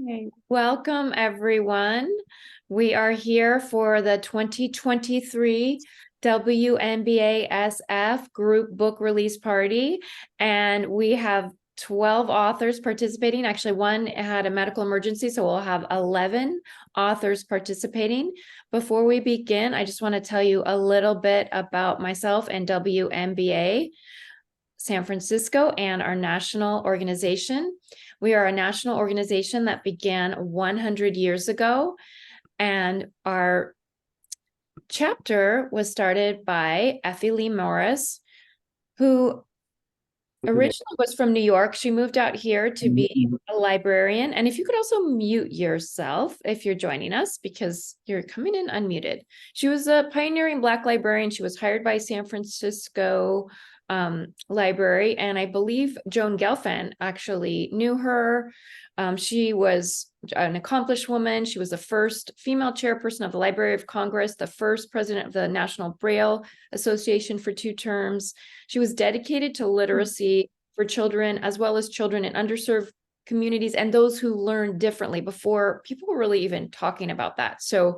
Okay. Welcome, everyone. We are here for the 2023 WNBA-SF group book release party, and we have 12 authors participating. Actually, one had a medical emergency, so we'll have 11 authors participating. Before we begin, I just want to tell you a little bit about myself and WNBA San Francisco and our national organization. We are a national organization that began 100 years ago, and our chapter was started by Effie Lee Morris, who originally was from New York. She moved out here to be a librarian. And if you could also mute yourself if you're joining us, because you're coming in unmuted. She was a pioneering Black librarian. She was hired by San Francisco Library, and I believe Joan Gelfand actually knew her. She was an accomplished woman. She was the first female chairperson of the Library of Congress, the first president of the National Braille Association for 2 terms. She was dedicated to literacy for children, as well as children in underserved communities and those who learn differently before people were really even talking about that. So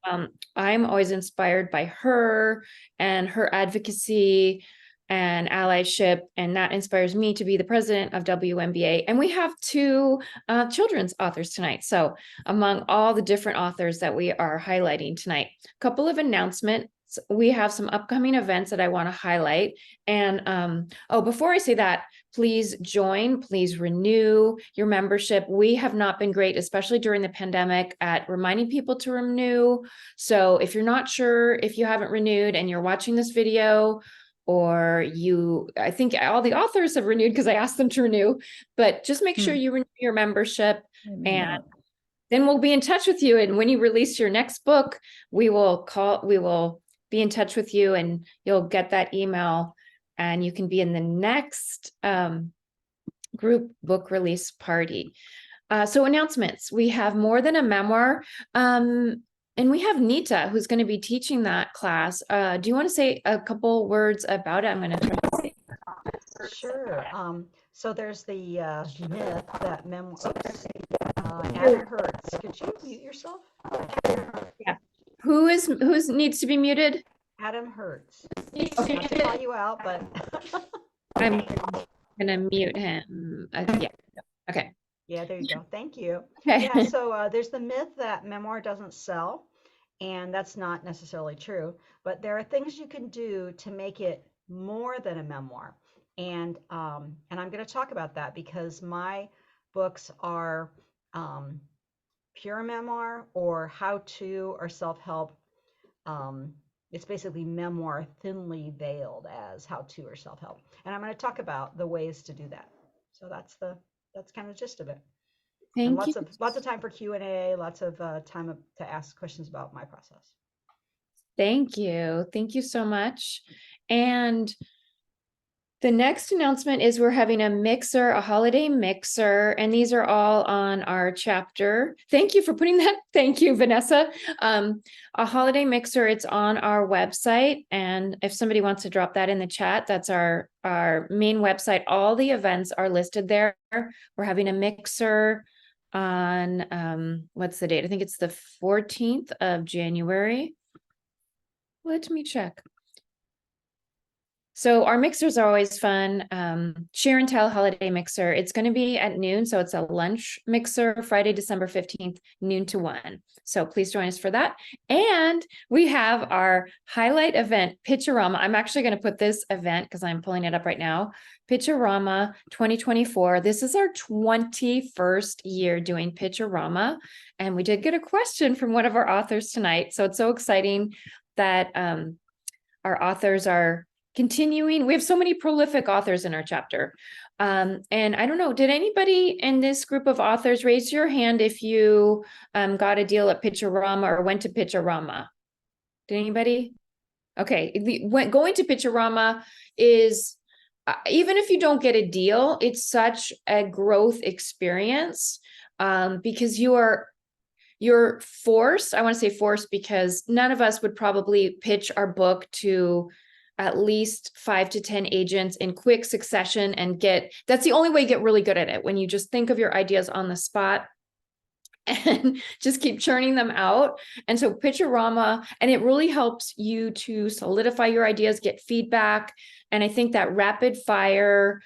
I'm always inspired by her and her advocacy and allyship, and that inspires me to be the president of WNBA. And we have 2 children's authors tonight. So among all the different authors that we are highlighting tonight, a couple of announcements. We have some upcoming events that I want to highlight. And before I say that, please join, please renew your membership. We have not been great, especially during the pandemic, at reminding people to renew. So if you're not sure, if you haven't renewed and you're watching this video, or I think all the authors have renewed because I asked them to renew, but just make sure you renew your membership, and then we'll be in touch with you. And when you release your next book, we will be in touch with you, and you'll get that email, and you can be in the next group book release party. So announcements, we have More Than a Memoir. And we have Nita, who's going to be teaching that class. Do you want to say a couple words about it? I'm going to try to say. Sure. So there's the myth that memoir. Adam Hertz. Could you mute yourself? Yeah. Who needs to be muted? Adam Hertz. Not to call you out, but I'm going to mute him. Yeah. Okay. Yeah, there you go. Thank you. Okay. Yeah, so there's the myth that memoir doesn't sell, and that's not necessarily true, but there are things you can do to make it more than a memoir. And I'm going to talk about that because my books are pure memoir or how-to or self-help. It's basically memoir thinly veiled as how-to or self-help. And I'm going to talk about the ways to do that. So that's kind of the gist of it. Thank and you. Lots of time for Q&A, lots of time to ask questions about my process. Thank you. Thank you so much. And the next announcement is we're having a holiday mixer, and these are all on our chapter. Thank you for putting that. Thank you, Vanessa. A holiday mixer, it's on our website. And if somebody wants to drop that in the chat, that's our main website. All the events are listed there. We're having a mixer on, what's the date? I think it's the 14th of January. Let me check. So our mixers are always fun. Share and Tell holiday mixer. It's going to be at noon. So it's a lunch mixer, Friday, December 15th, noon to 1. So please join us for that. And we have our highlight event, Pitchorama. I'm actually going to put this event because I'm pulling it up right now. Pitchorama 2024. This is our 21st year doing Pitchorama. And we did get a question from one of our authors tonight. So it's so exciting that our authors are continuing. We have so many prolific authors in our chapter. And I don't know, did anybody in this group of authors raise your hand if you got a deal at Pitchorama or went to Pitchorama? Did anybody? Okay, going to Pitchorama is, even if you don't get a deal, it's such a growth experience because you're forced. I want to say forced because none of us would probably pitch our book to at least 5 to 10 agents in quick succession and that's the only way you get really good at it. When you just think of your ideas on the spot, and just keep churning them out. And so Pitchorama, and it really helps you to solidify your ideas, get feedback. And I think that rapid fire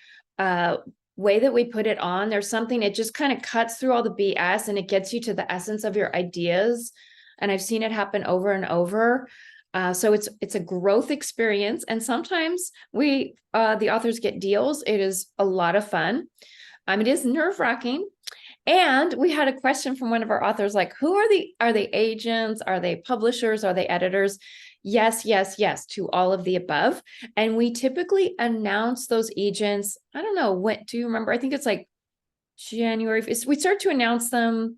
way that we put it on, there's something, it just kind of cuts through all the BS and it gets you to the essence of your ideas. And I've seen it happen over and over. So it's a growth experience. And sometimes we, the authors get deals. It is a lot of fun. It is nerve-wracking. And we had a question from one of our authors, like, who are they agents? Are they publishers? Are they editors? Yes, yes, yes, to all of the above. And we typically announce those agents. I don't know, what do you remember? I think it's like January. We start to announce them,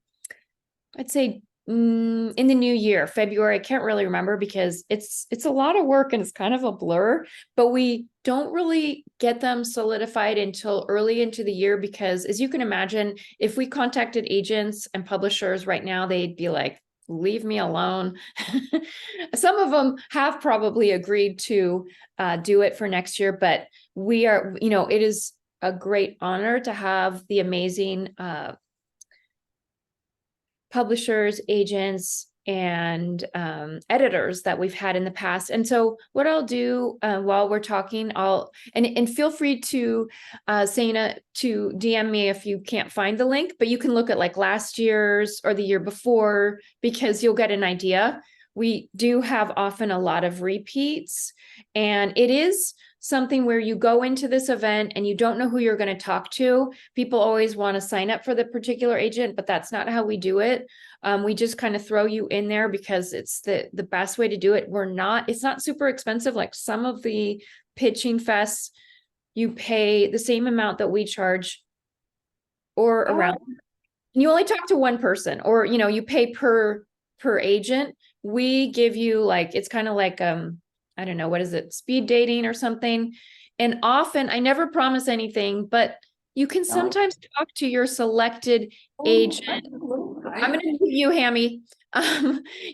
I'd say in the new year, February. I can't really remember because it's a lot of work and it's kind of a blur, but we don't really get them solidified until early into the year, because as you can imagine, if we contacted agents and publishers right now, they'd be like, leave me alone. Some of them have probably agreed to do it for next year, but we are, it is a great honor to have the amazing publishers, agents, and editors that we've had in the past. And so what I'll do while we're talking, and feel free to Sana to DM me if you can't find the link, but you can look at like last year's or the year before, because you'll get an idea. We do have often a lot of repeats, and it is something where you go into this event and you don't know who you're going to talk to. People always want to sign up for the particular agent, but that's not how we do it. We just kind of throw you in there because it's the best way to do it. It's not super expensive. Like some of the pitching fests, you pay the same amount that we charge or around. And you only talk to one person, or, you pay per agent. We give you like, it's kind of like, I don't know, what is it? Speed dating or something. And often I never promise anything, but you can sometimes talk to your selected agent. I'm going to give you, Hammy.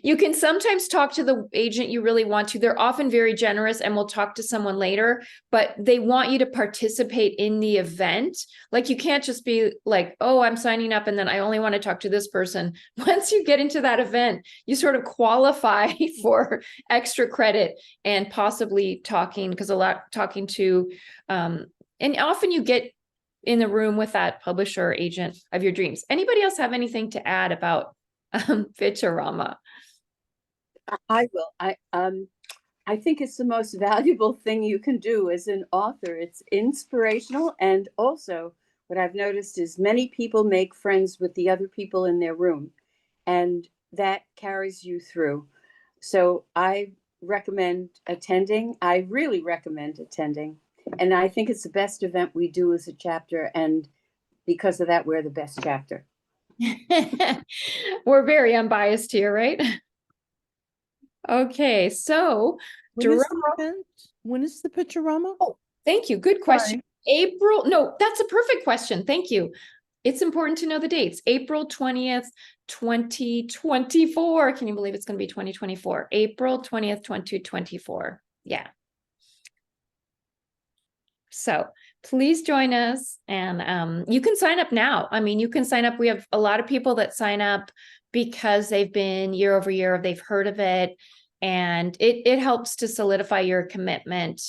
You can sometimes talk to the agent you really want to. They're often very generous and will talk to someone later, but they want you to participate in the event. Like you can't just be like, oh, I'm signing up and then I only want to talk to this person. Once you get into that event, you sort of qualify for extra credit and possibly talking to, and often you get in the room with that publisher or agent of your dreams. Anybody else have anything to add about Pitchorama? I will. I think it's the most valuable thing you can do as an author. It's inspirational, and also what I've noticed is many people make friends with the other people in their room, and that carries you through. So I recommend attending. I really recommend attending. And I think it's the best event we do as a chapter. And because of that, we're the best chapter. We're very unbiased here, right? Okay, so when is the Pitchorama? Oh, thank you. Good question. April. No, that's a perfect question. Thank you. It's important to know the dates. April 20th, 2024. Can you believe it's going to be 2024? April 20th, 2024. Yeah. So please join us, and you can sign up now. I mean, you can sign up. We have a lot of people that sign up because they've been year over year, they've heard of it, and it helps to solidify your commitment,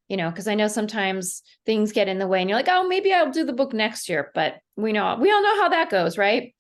because I know sometimes things get in the way and you're like, oh, maybe I'll do the book next year, but we all know how that goes, right?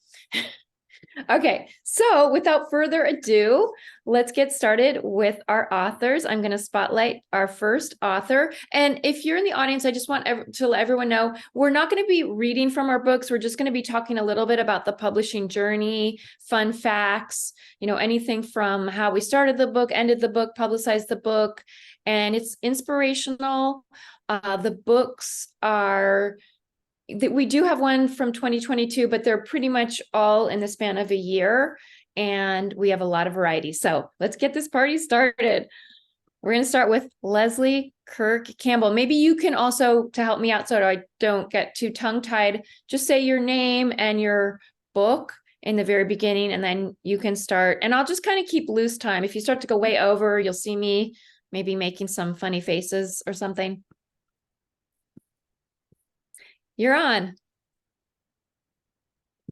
Okay, so without further ado, let's get started with our authors. I'm going to spotlight our first author. And if you're in the audience, I just want to let everyone know, we're not going to be reading from our books. We're just going to be talking a little bit about the publishing journey, fun facts, anything from how we started the book, ended the book, publicized the book, and it's inspirational. The books are... We do have one from 2022, but they're pretty much all in the span of a year, and we have a lot of variety. So let's get this party started. We're going to start with Leslie Kirk Campbell. Maybe you can also, to help me out so I don't get too tongue-tied, just say your name and your book in the very beginning, and then you can start. And I'll just kind of keep loose time. If you start to go way over, you'll see me maybe making some funny faces or something. You're on.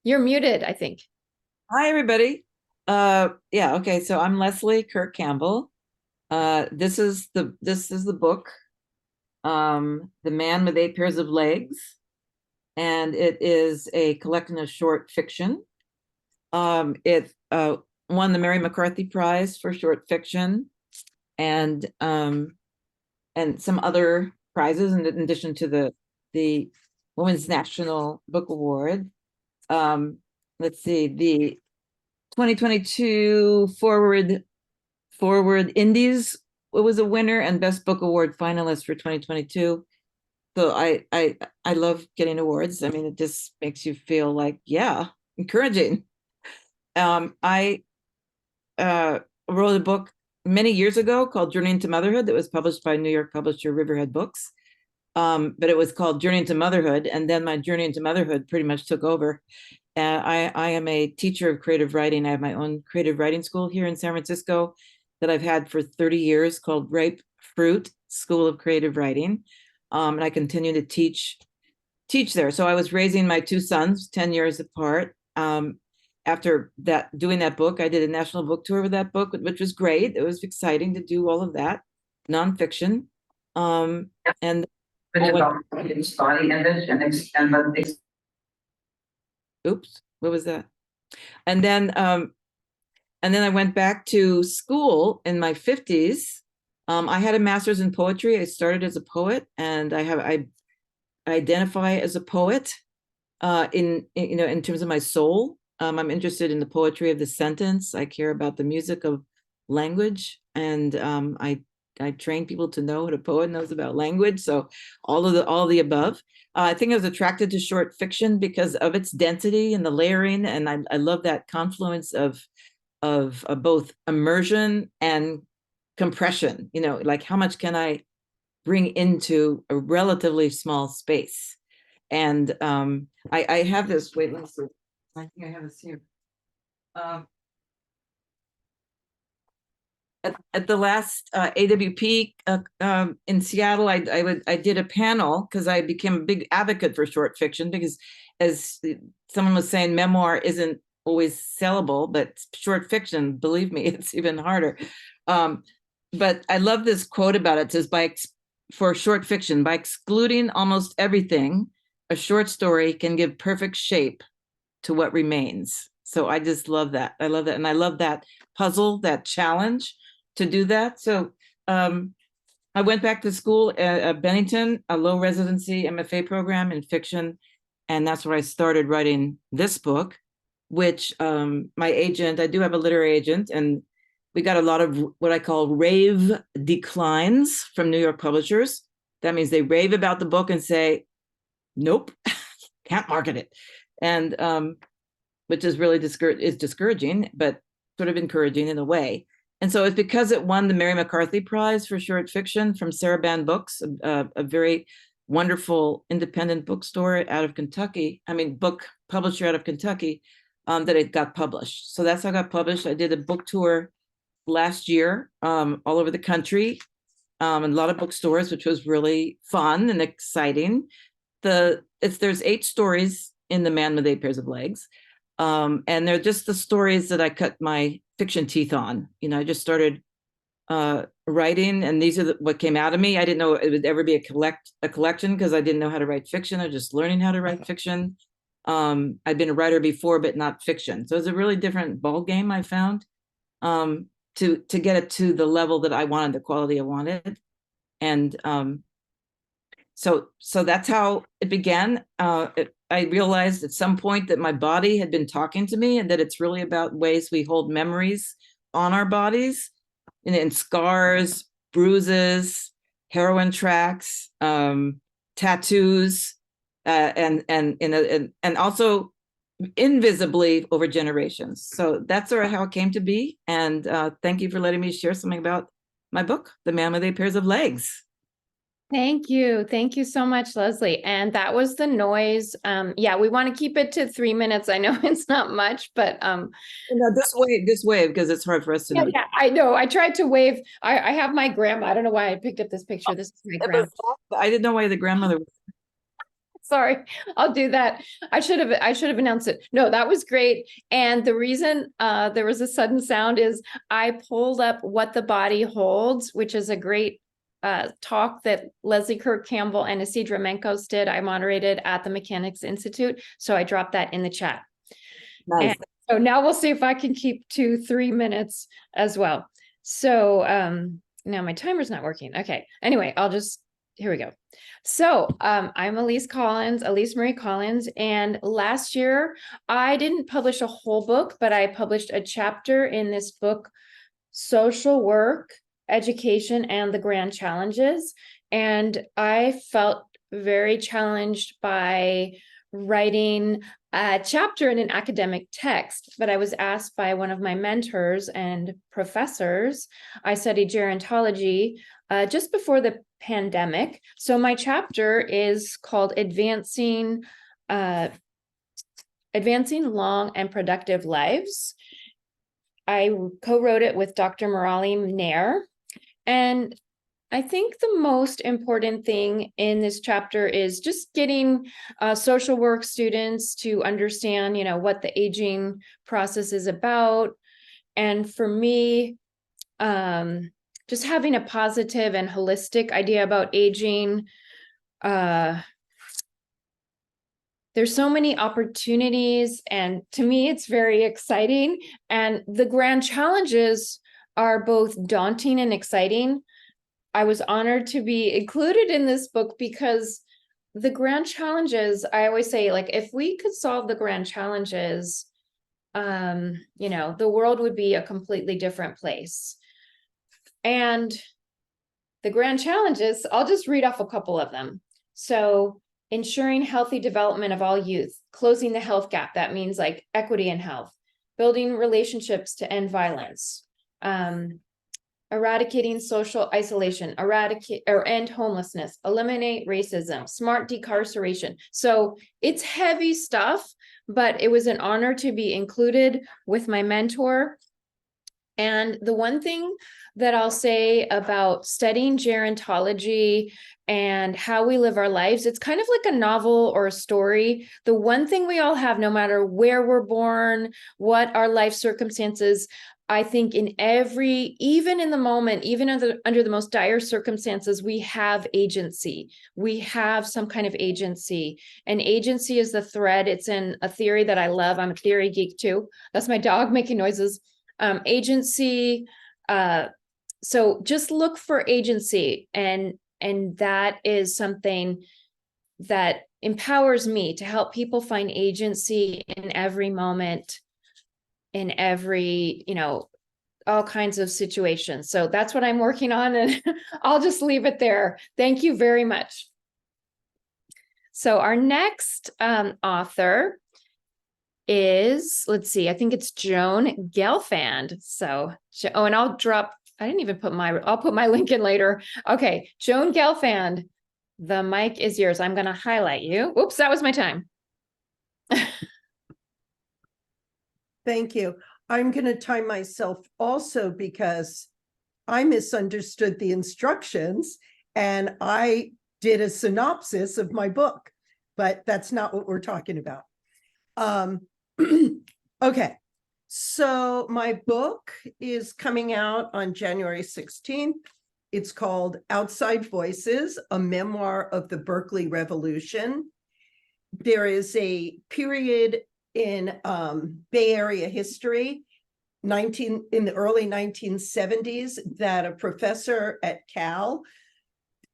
You're muted, I think. Hi, everybody. Yeah, okay, so I'm Leslie Kirk Campbell. This is the book, The Man with Eight Pairs of Legs, and it is a collection of short fiction. It won the Mary McCarthy Prize for short fiction, and some other prizes in addition to the Women's National Book Award. Let's see, the 2022 Forward Indies was a winner and Best Book Award finalist for 2022. So I love getting awards. I mean, it just makes you feel like, yeah, encouraging. I wrote a book many years ago called Journey into Motherhood that was published by New York publisher Riverhead Books. But it was called Journey into Motherhood, and then my journey into motherhood pretty much took over. I am a teacher of creative writing. I have my own creative writing school here in San Francisco that I've had for 30 years called Ripe Fruit School of Creative Writing. And I continue to teach there. So I was raising my two sons 10 years apart. After that, doing that book, I did a national book tour with that book, which was great. It was exciting to do all of that, nonfiction. And body image and oops, what was that? And then I went back to school in my 50s. I had a master's in poetry. I started as a poet, and I identify as a poet in terms of my soul. I'm interested in the poetry of the sentence. I care about the music of language, and I train people to know what a poet knows about language. So all the above. I think I was attracted to short fiction because of its density and the layering, and I love that confluence of both immersion and compression. Like how much can I bring into a relatively small space? And I have this. Wait, let me see. I think I have this here. At the last AWP in Seattle, I did a panel because I became a big advocate for short fiction, because as someone was saying, memoir isn't always sellable, but short fiction, believe me, it's even harder. But I love this quote about it. It says, for short fiction, by excluding almost everything, a short story can give perfect shape to what remains. So I just love that. I love that. And I love that puzzle, that challenge to do that. So I went back to school at Bennington, a low residency MFA program in fiction. And that's where I started writing this book, which my agent, I do have a literary agent, and we got a lot of what I call rave declines from New York publishers. That means they rave about the book and say, nope, can't market it. And which is really discouraging, but sort of encouraging in a way. And so it's because it won the Mary McCarthy Prize for short fiction from Saraband Books, a very wonderful independent bookstore out of Kentucky. Book publisher out of Kentucky, that it got published. So that's how it got published. I did a book tour last year, all over the country, and a lot of bookstores, which was really fun and exciting. There's 8 stories in The Man with 8 Pairs of Legs. And they're just the stories that I cut my fiction teeth on. I just started writing, and these are what came out of me. I didn't know it would ever be a collection because I didn't know how to write fiction. I was just learning how to write fiction. I'd been a writer before, but not fiction. So it's a really different ball game, I found, to get it to the level that I wanted, the quality I wanted. And so that's how it began. I realized at some point that my body had been talking to me, and that it's really about ways we hold memories on our bodies, in scars, bruises, heroin tracks, tattoos, and also invisibly over generations. So that's sort of how it came to be. And thank you for letting me share something about my book, The Man with 8 Pairs of Legs. Thank you. Thank you so much, Leslie. And that was the noise. Yeah, we want to keep it to 3 minutes. I know it's not much, but this way, because it's hard for us to know. Yeah, I know. I tried to wave. I have my grandma. I don't know why I picked up this picture. This is my grandma. I didn't know why the grandmother Sorry, I'll do that. I should have announced it. No, that was great. And the reason there was a sudden sound is I pulled up What the Body Holds, which is a great talk that Leslie Kirk Campbell and Isidra Menkos did. I moderated at the Mechanics Institute. So I dropped that in the chat. Nice. And so now we'll see if I can keep to 3 minutes as well. So now my timer's not working. Okay. Anyway, here we go. So I'm Elise Marie Collins. And last year I didn't publish a whole book, but I published a chapter in this book, Social Work, Education, and the Grand Challenges. And I felt very challenged by writing a chapter in an academic text, but I was asked by one of my mentors and professors. I studied gerontology just before the pandemic. So my chapter is called Advancing Long and Productive Lives. I co-wrote it with Dr. Murali Nair. And I think the most important thing in this chapter is just getting social work students to understand, what the aging process is about. And for me, just having a positive and holistic idea about aging. There's so many opportunities, and to me, it's very exciting. And the grand challenges are both daunting and exciting. I was honored to be included in this book because the grand challenges, I always say, like, if we could solve the grand challenges, the world would be a completely different place. And the grand challenges, I'll just read off a couple of them. So ensuring healthy development of all youth, closing the health gap. That means like equity in health, building relationships to end violence, eradicating social isolation, end homelessness, eliminate racism, smart decarceration. So it's heavy stuff, but it was an honor to be included with my mentor. And the one thing that I'll say about studying gerontology and how we live our lives, it's kind of like a novel or a story. The one thing we all have, no matter where we're born, what our life circumstances, I think even in the moment, even under the most dire circumstances, we have agency. We have some kind of agency. And agency is the thread. It's in a theory that I love. I'm a theory geek too. That's my dog making noises. Agency. So just look for agency. And that is something that empowers me to help people find agency in every moment, in every, all kinds of situations. So that's what I'm working on, and I'll just leave it there. Thank you very much. So our next author is, let's see, I think it's Joan Gelfand. So, and I'll put my link in later. Okay, Joan Gelfand, the mic is yours. I'm going to highlight you. Oops, that was my time. Thank you. I'm going to time myself also because I misunderstood the instructions and I did a synopsis of my book, but that's not what we're talking about. Okay, so my book is coming out on January 16th. It's called Outside Voices, a Memoir of the Berkeley Revolution. There is a period in Bay Area history, in the early 1970s, that a professor at Cal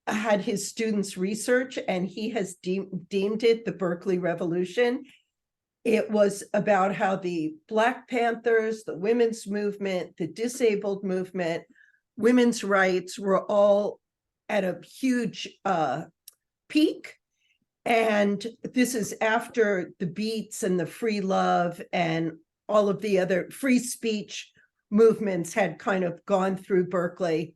had his students research, and he has deemed it the Berkeley Revolution. It was about how the Black Panthers, the women's movement, the disabled movement, women's rights were all at a huge peak. And this is after the Beats and the free love and all of the other free speech movements had kind of gone through Berkeley.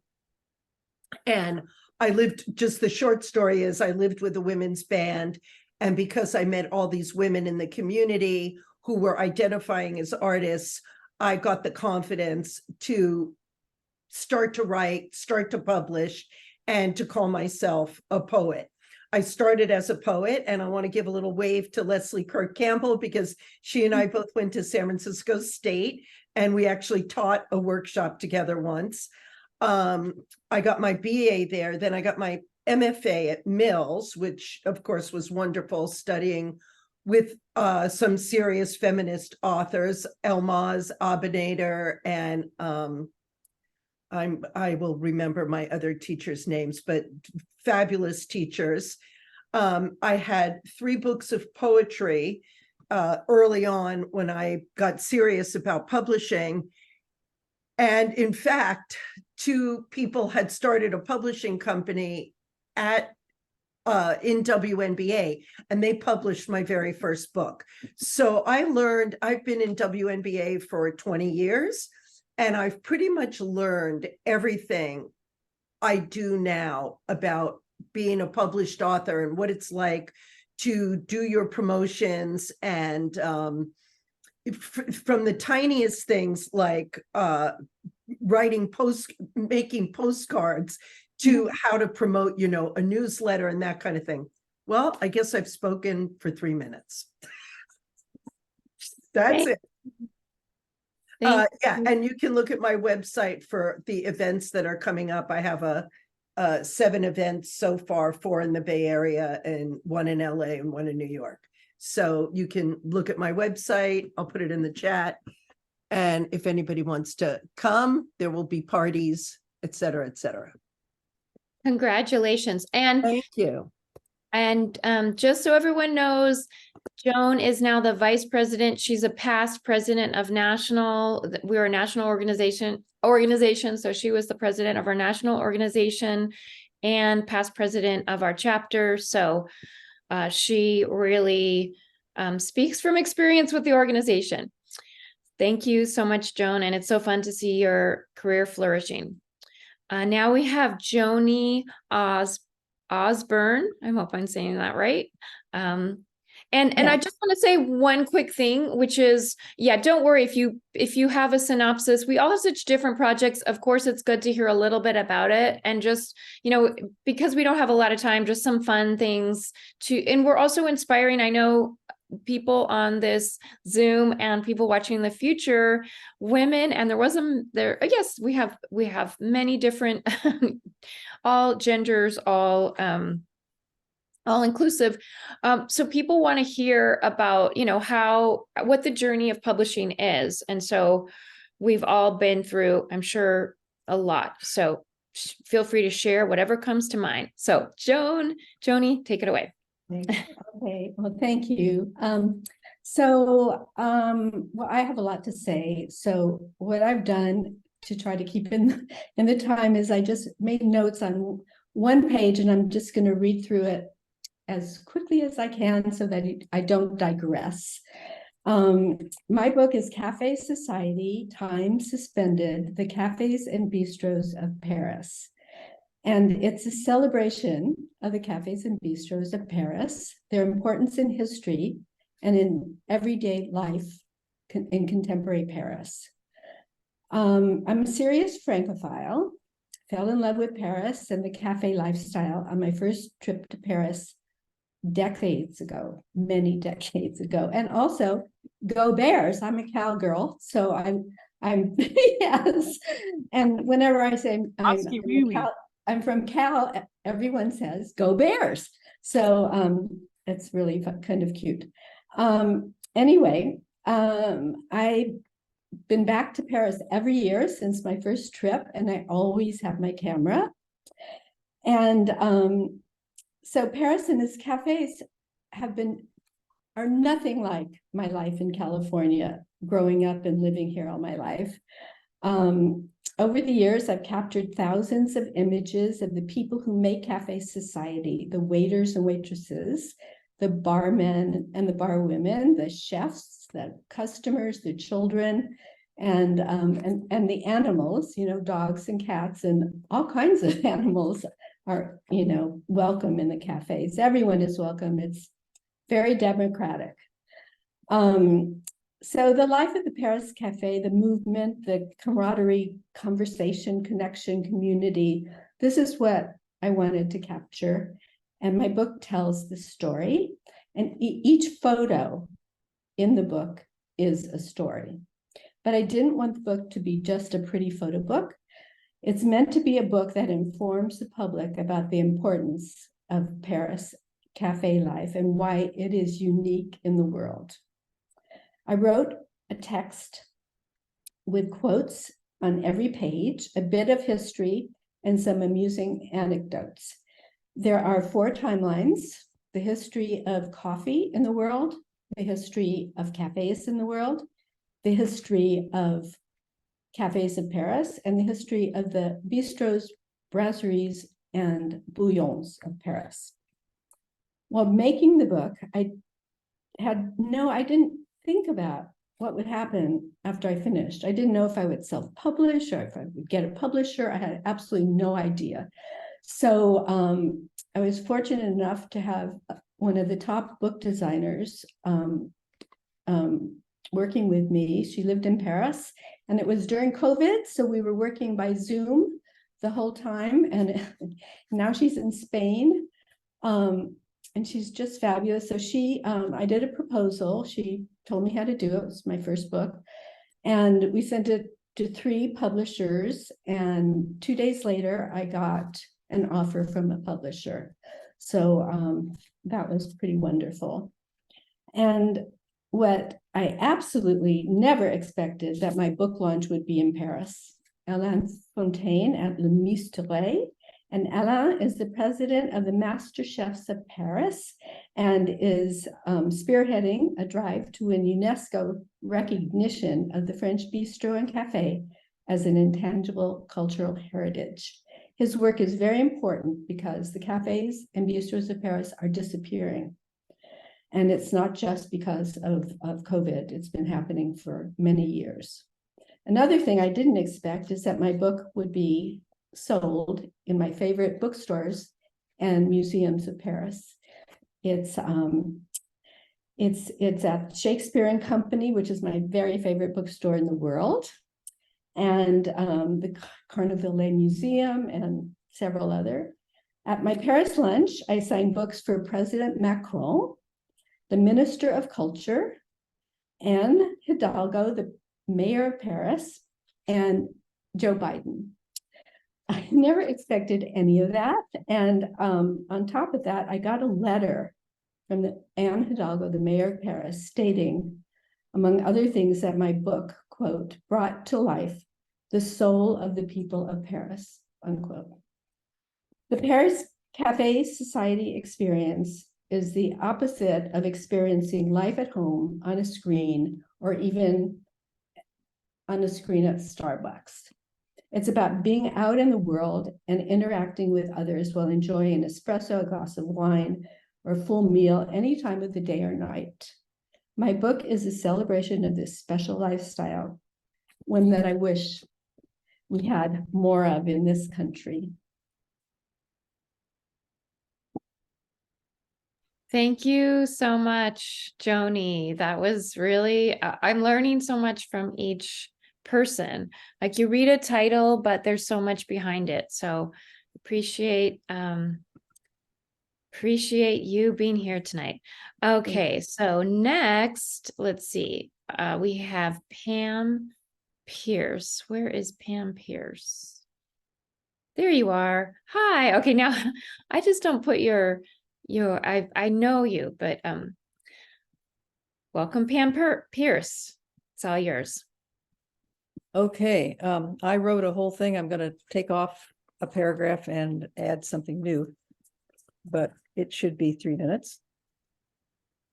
And the short story is I lived with a women's band. And because I met all these women in the community who were identifying as artists, I got the confidence to start to write, start to publish, and to call myself a poet. I started as a poet, and I want to give a little wave to Leslie Kirk Campbell, because she and I both went to San Francisco State, and we actually taught a workshop together once. I got my BA there, then I got my MFA at Mills, which of course was wonderful, studying with some serious feminist authors, Elmaz Abinader, and I will remember my other teachers' names, but fabulous teachers. I had 3 books of poetry early on when I got serious about publishing. And in fact, 2 people had started a publishing company in WNBA, and they published my very first book. So I've been in WNBA for 20 years, and I've pretty much learned everything I do now about being a published author and what it's like to do your promotions, and from the tiniest things like making postcards to how to promote, a newsletter and that kind of thing. Well, I guess I've spoken for 3 minutes. That's it. Yeah, and you can look at my website for the events that are coming up. I have 7 events so far, 4 in the Bay Area and 1 in LA and 1 in New York. So you can look at my website. I'll put it in the chat. And if anybody wants to come, there will be parties, et cetera, et cetera. Congratulations. And Thank you. And just so everyone knows, Joan is now the vice president. She's a past president of we're a national organization. So she was the president of our national organization and past president of our chapter. So she really speaks from experience with the organization. Thank you so much, Joan. And it's so fun to see your career flourishing. Now we have Joanie Osburn. I hope I'm saying that right. And I just want to say one quick thing, which is, don't worry if you have a synopsis. We all have such different projects. Of course, it's good to hear a little bit about it, and just, because we don't have a lot of time, just some fun things and we're also inspiring. I know people on this Zoom and people watching in the future, women, and I guess we have many different, all genders, all inclusive. So people want to hear about, what the journey of publishing is. And so we've all been through, I'm sure, a lot. So feel free to share whatever comes to mind. So Joanie, take it away. Okay, well, thank you. Well, I have a lot to say. So what I've done to try to keep in the time is I just made notes on one page, and I'm just going to read through it as quickly as I can so that I don't digress. My book is Café Society, Time Suspended, the Cafés and Bistros of Paris. And it's a celebration of the cafes and bistros of Paris, their importance in history and in everyday life in contemporary Paris. I'm a serious Francophile, fell in love with Paris and the cafe lifestyle on my first trip to Paris many decades ago. And also, go Bears, I'm a cowgirl, so I'm yes. And whenever I say I'm from Cal, everyone says, go Bears. So it's really kind of cute. Anyway, I've been back to Paris every year since my first trip, and I always have my camera. And so Paris and its cafes are nothing like my life in California, growing up and living here all my life. Over the years, I've captured thousands of images of the people who make cafe society, the waiters and waitresses, the barmen and the barwomen, the chefs, the customers, the children, and the animals, dogs and cats and all kinds of animals are, welcome in the cafes. Everyone is welcome. It's very democratic. So the life of the Paris Cafe, the movement, the camaraderie, conversation, connection, community, this is what I wanted to capture. And my book tells the story, and each photo in the book is a story. But I didn't want the book to be just a pretty photo book. It's meant to be a book that informs the public about the importance of Paris cafe life and why it is unique in the world. I wrote a text with quotes on every page, a bit of history, and some amusing anecdotes. There are 4 timelines: the history of coffee in the world, the history of cafes in the world, the history of Cafés of Paris, and the history of the bistros, brasseries, and bouillons of Paris. While making the book, I didn't think about what would happen after I finished. I didn't know if I would self-publish or if I would get a publisher. I had absolutely no idea. So I was fortunate enough to have one of the top book designers working with me. She lived in Paris, and it was during COVID, so we were working by Zoom the whole time, and now she's in Spain, and she's just fabulous. So I did a proposal. She told me how to do it. It was my first book, and we sent it to 3 publishers, and 2 days later, I got an offer from a publisher. So that was pretty wonderful. And what I absolutely never expected that my book launch would be in Paris. Alain Fontaine at Le Misteret, and Alain is the president of the Master Chefs of Paris and is spearheading a drive to win UNESCO recognition of the French bistro and cafe as an intangible cultural heritage. His work is very important because the cafes and bistros of Paris are disappearing. And it's not just because of COVID, it's been happening for many years. Another thing I didn't expect is that my book would be sold in my favorite bookstores and museums of Paris. It's at Shakespeare and Company, which is my very favorite bookstore in the world, and the Carnavalet Museum and several other. At my Paris lunch, I signed books for President Macron, the Minister of Culture, Anne Hidalgo, the Mayor of Paris, and Joe Biden. I never expected any of that. And on top of that, I got a letter from Anne Hidalgo, the Mayor of Paris, stating, among other things, that my book, quote, brought to life the soul of the people of Paris, unquote. The Paris Cafe Society experience is the opposite of experiencing life at home on a screen or even on a screen at Starbucks. It's about being out in the world and interacting with others while enjoying an espresso, a glass of wine, or a full meal any time of the day or night. My book is a celebration of this special lifestyle, one that I wish we had more of in this country. Thank you so much, Joanie. That was really, I'm learning so much from each person. Like, you read a title, but there's so much behind it. So appreciate you being here tonight. Okay, so next, let's see. We have Pam Peirce. Where is Pam Peirce? There you are. Hi. Okay, now I just don't put I know you, but welcome, Pam Peirce. It's all yours. Okay, I wrote a whole thing. I'm going to take off a paragraph and add something new, but it should be 3 minutes.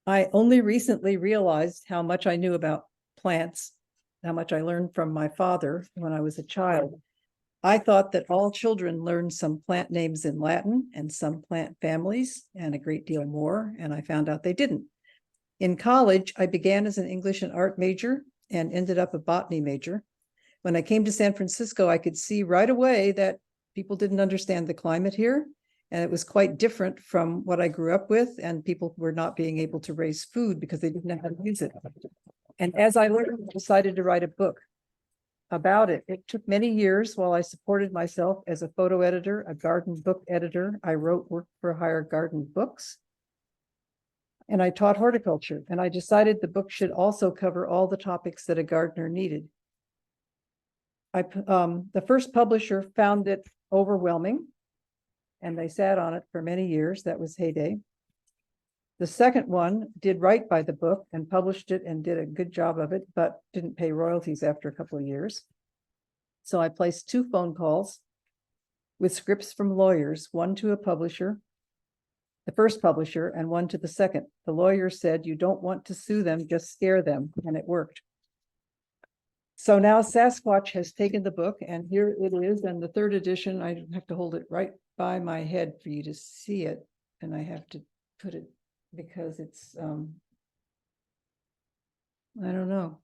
I only recently realized how much I knew about plants, how much I learned from my father when I was a child. I thought that all children learned some plant names in Latin and some plant families and a great deal more, and I found out they didn't. In college, I began as an English and art major and ended up a botany major. When I came to San Francisco, I could see right away that people didn't understand the climate here, and it was quite different from what I grew up with, and people were not being able to raise food because they didn't know how to use it. And as I learned, I decided to write a book. about it. It took many years while I supported myself as a photo editor, a garden book editor. I wrote work for hire garden books. And I taught horticulture, and I decided the book should also cover all the topics that a gardener needed. The first publisher found it overwhelming, and they sat on it for many years. That was heyday. The second one did right by the book and published it and did a good job of it, but didn't pay royalties after a couple of years. So I placed 2 phone calls with scripts from lawyers, one to a publisher, the first publisher, and one to the second. The lawyer said, "You don't want to sue them, just scare them," and it worked. So now Sasquatch has taken the book, and here it is, and the 3rd edition, I have to hold it right by my head for you to see it, and I have to put it because it's, I don't know.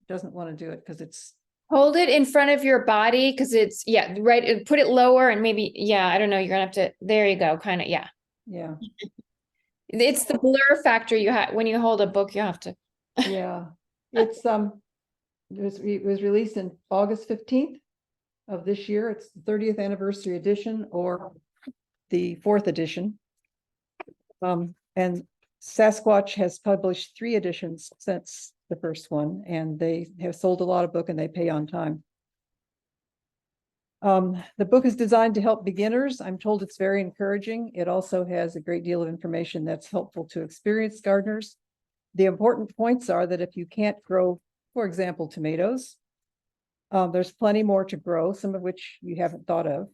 Doesn't want to do it because it's, Hold it in front of your body because it's, yeah, right. Put it lower and maybe, yeah, I don't know. You're gonna have to, there you go. Kind of, yeah. yeah, It's the blur factor you have when you hold a book, you have to. yeah. It's, it was released in August 15th of this year. It's the 30th anniversary edition or the 4th edition. And Sasquatch has published 3 editions since the first one, and they have sold a lot of book and they pay on time. The book is designed to help beginners. I'm told it's very encouraging. It also has a great deal of information that's helpful to experienced gardeners. The important points are that if you can't grow, for example, tomatoes, there's plenty more to grow, some of which you haven't thought of,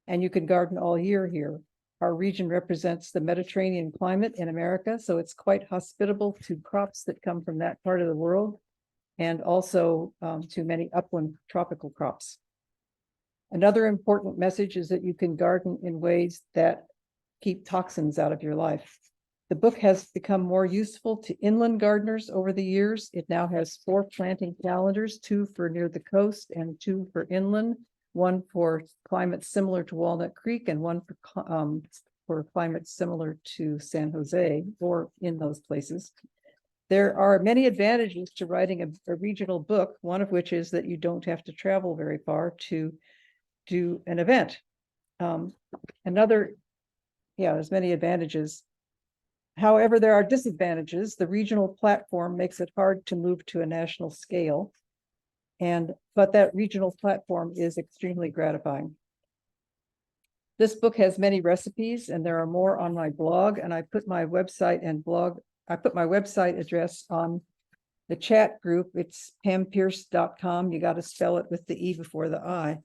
and you can garden all year here. Our region represents the Mediterranean climate in America, so it's quite hospitable to crops that come from that part of the world, and also to many upland tropical crops. Another important message is that you can garden in ways that keep toxins out of your life. The book has become more useful to inland gardeners over the years. It now has 4 planting calendars, 2 for near the coast and 2 for inland, 1 for climates similar to Walnut Creek and 1 for climates similar to San Jose or in those places. There are many advantages to writing a regional book, one of which is that you don't have to travel very far to do an event. There's many advantages. However, there are disadvantages. The regional platform makes it hard to move to a national scale. But that regional platform is extremely gratifying. This book has many recipes, and there are more on my blog, and I put my website address on the chat group. It's pampeirce.com. You got to spell it with the E before the I.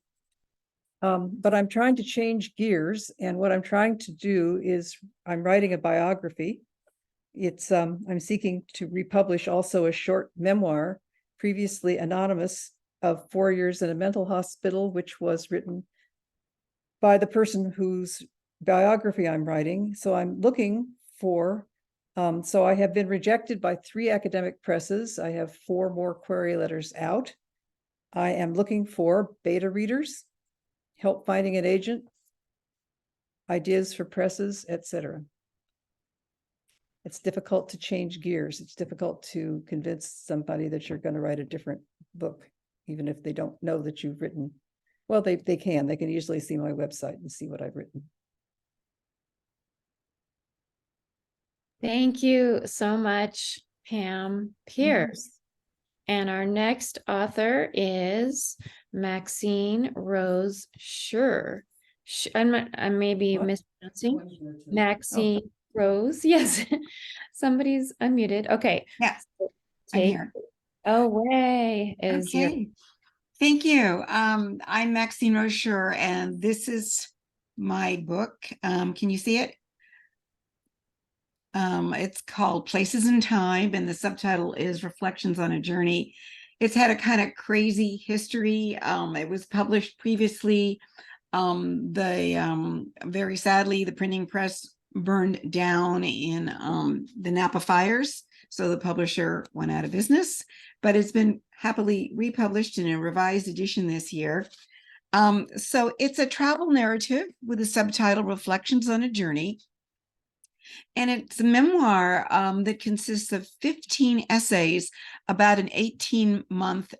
But I'm trying to change gears, and what I'm trying to do is I'm writing a biography. It's I'm seeking to republish also a short memoir, previously anonymous, of 4 years in a mental hospital, which was written by the person whose biography I'm writing. So I'm looking for, so I have been rejected by 3 academic presses. I have 4 more query letters out. I am looking for beta readers, help finding an agent, ideas for presses, etc. It's difficult to change gears. It's difficult to convince somebody that you're going to write a different book, even if they don't know that you've written. Well, they can easily see my website and see what I've written. Thank you so much, Pam Peirce. And our next author is Maxine Rose Schur. I may be mispronouncing. Maxine Rose. Yes, somebody's unmuted. Okay. Yes, I'm Take here. away is your. Okay. Thank you. I'm Maxine Rose Schur, and this is my book. Can you see it? It's called Places in Time, and the subtitle is Reflections on a Journey. It's had a kind of crazy history. It was published previously. Very sadly, the printing press burned down in the Napa fires, so the publisher went out of business, but it's been happily republished in a revised edition this year. So it's a travel narrative with the subtitle Reflections on a Journey. And it's a memoir that consists of 15 essays about an 18-month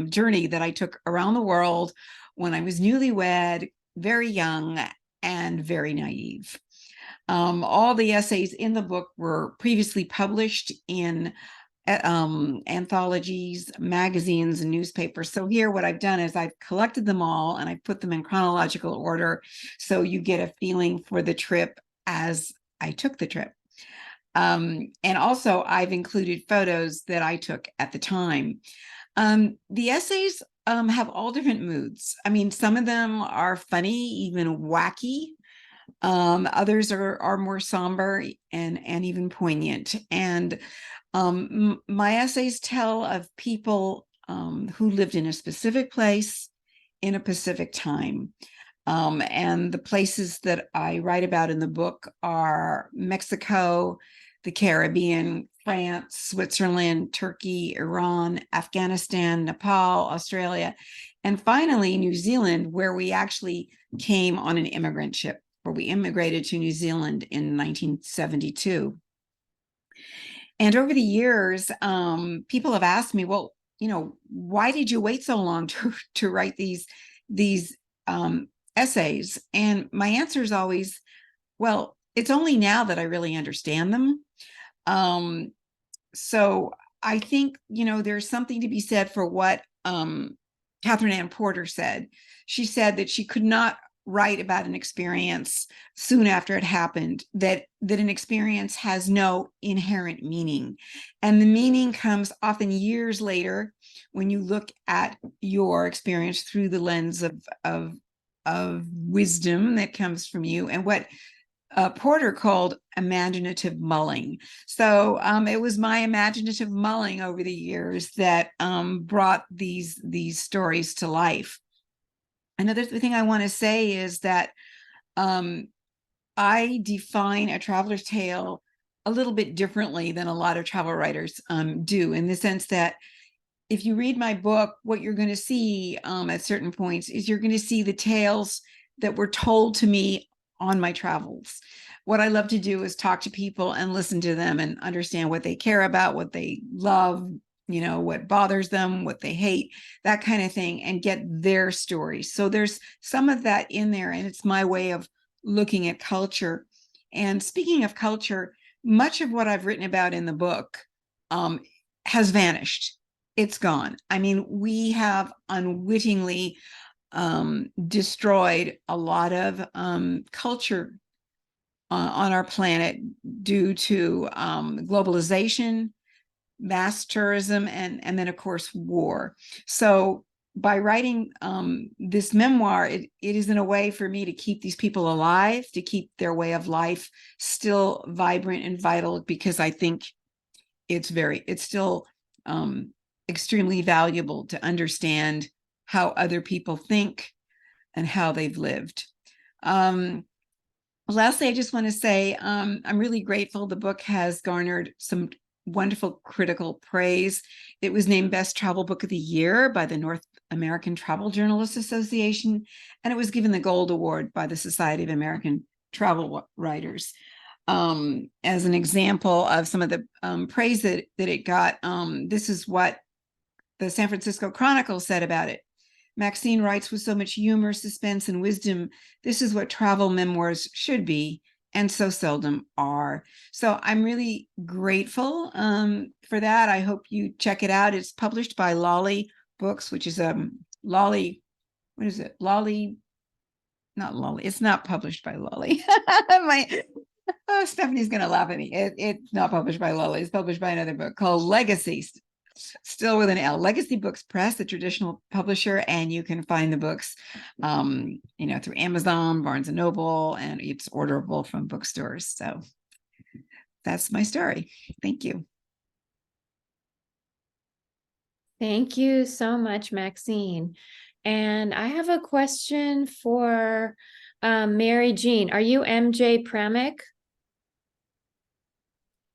journey that I took around the world when I was newlywed, very young, and very naive. All the essays in the book were previously published in anthologies, magazines, and newspapers. So here what I've done is I've collected them all and I put them in chronological order, so you get a feeling for the trip as I took the trip. And also I've included photos that I took at the time. The essays have all different moods. I mean, some of them are funny, even wacky. Others are more somber and even poignant. And my essays tell of people who lived in a specific place in a specific time. And the places that I write about in the book are Mexico, the Caribbean, France, Switzerland, Turkey, Iran, Afghanistan, Nepal, Australia, and finally New Zealand, where we actually came on an immigrant ship, where we immigrated to New Zealand in 1972. And over the years, people have asked me, well, why did you wait so long to write these essays? And my answer is always, well, it's only now that I really understand them. So I think, there's something to be said for what Catherine Ann Porter said. She said that she could not write about an experience soon after it happened, that an experience has no inherent meaning. And the meaning comes often years later when you look at your experience through the lens of wisdom that comes from you, and what Porter called imaginative mulling. So it was my imaginative mulling over the years that brought these stories to life. Another thing I want to say is that I define a traveler's tale a little bit differently than a lot of travel writers do, in the sense that if you read my book, what you're going to see at certain points is you're going to see the tales that were told to me on my travels. What I love to do is talk to people and listen to them and understand what they care about, what they love, what bothers them, what they hate, that kind of thing, and get their stories. So there's some of that in there, and it's my way of looking at culture. And speaking of culture, much of what I've written about in the book has vanished. It's gone. I mean, we have unwittingly destroyed a lot of culture on our planet due to globalization, mass tourism, and then of course war. So by writing this memoir, it is in a way for me to keep these people alive, to keep their way of life still vibrant and vital, because I think it's still extremely valuable to understand how other people think and how they've lived. Lastly, I just want to say I'm really grateful. The book has garnered some wonderful critical praise. It was named Best Travel Book of the Year by the North American Travel Journalists Association, and it was given the Gold Award by the Society of American Travel Writers. As an example of some of the praise that it got, this is what the San Francisco Chronicle said about it. Maxine writes with so much humor, suspense, and wisdom. This is what travel memoirs should be, and so seldom are. So I'm really grateful for that. I hope you check it out. It's published by Lolly Books, which is Lolly, what is it? Lolly, not Lolly. It's not published by Lolly. Stephanie's going to laugh at me. It's not published by Lolly. It's published by another book called Legacy, still with an L. Legacy Books Press, the traditional publisher, and you can find the books, through Amazon, Barnes and Noble, and it's orderable from bookstores. So that's my story. Thank you. Thank you so much, Maxine. And I have a question for Mary Jean. Are you MJ Pramik?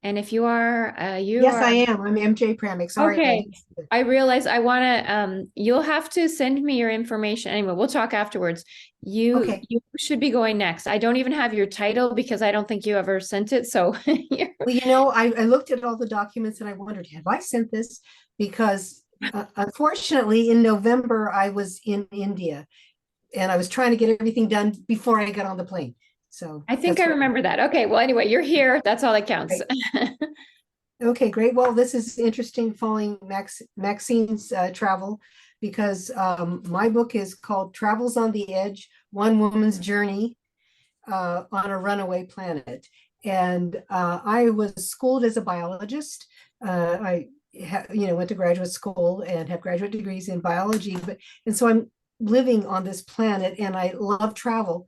And if you are, Yes, I am. I'm MJ Pramik. Sorry. Okay. I realize I want to, you'll have to send me your information. Anyway, we'll talk afterwards. You should be going next. I don't even have your title because I don't think you ever sent it. So Well, I looked at all the documents and I wondered, have I sent this? Because Unfortunately, in November, I was in India and I was trying to get everything done before I got on the plane. So I think that's I what- remember that. Okay, well, anyway, you're here. That's all that counts. Okay, great. Well, this is interesting following Maxine's travel because my book is called Travels on the Edge, One Woman's Journey on a Runaway Planet. And I was schooled as a biologist. I went to graduate school and have graduate degrees in biology, and so I'm living on this planet and I love travel,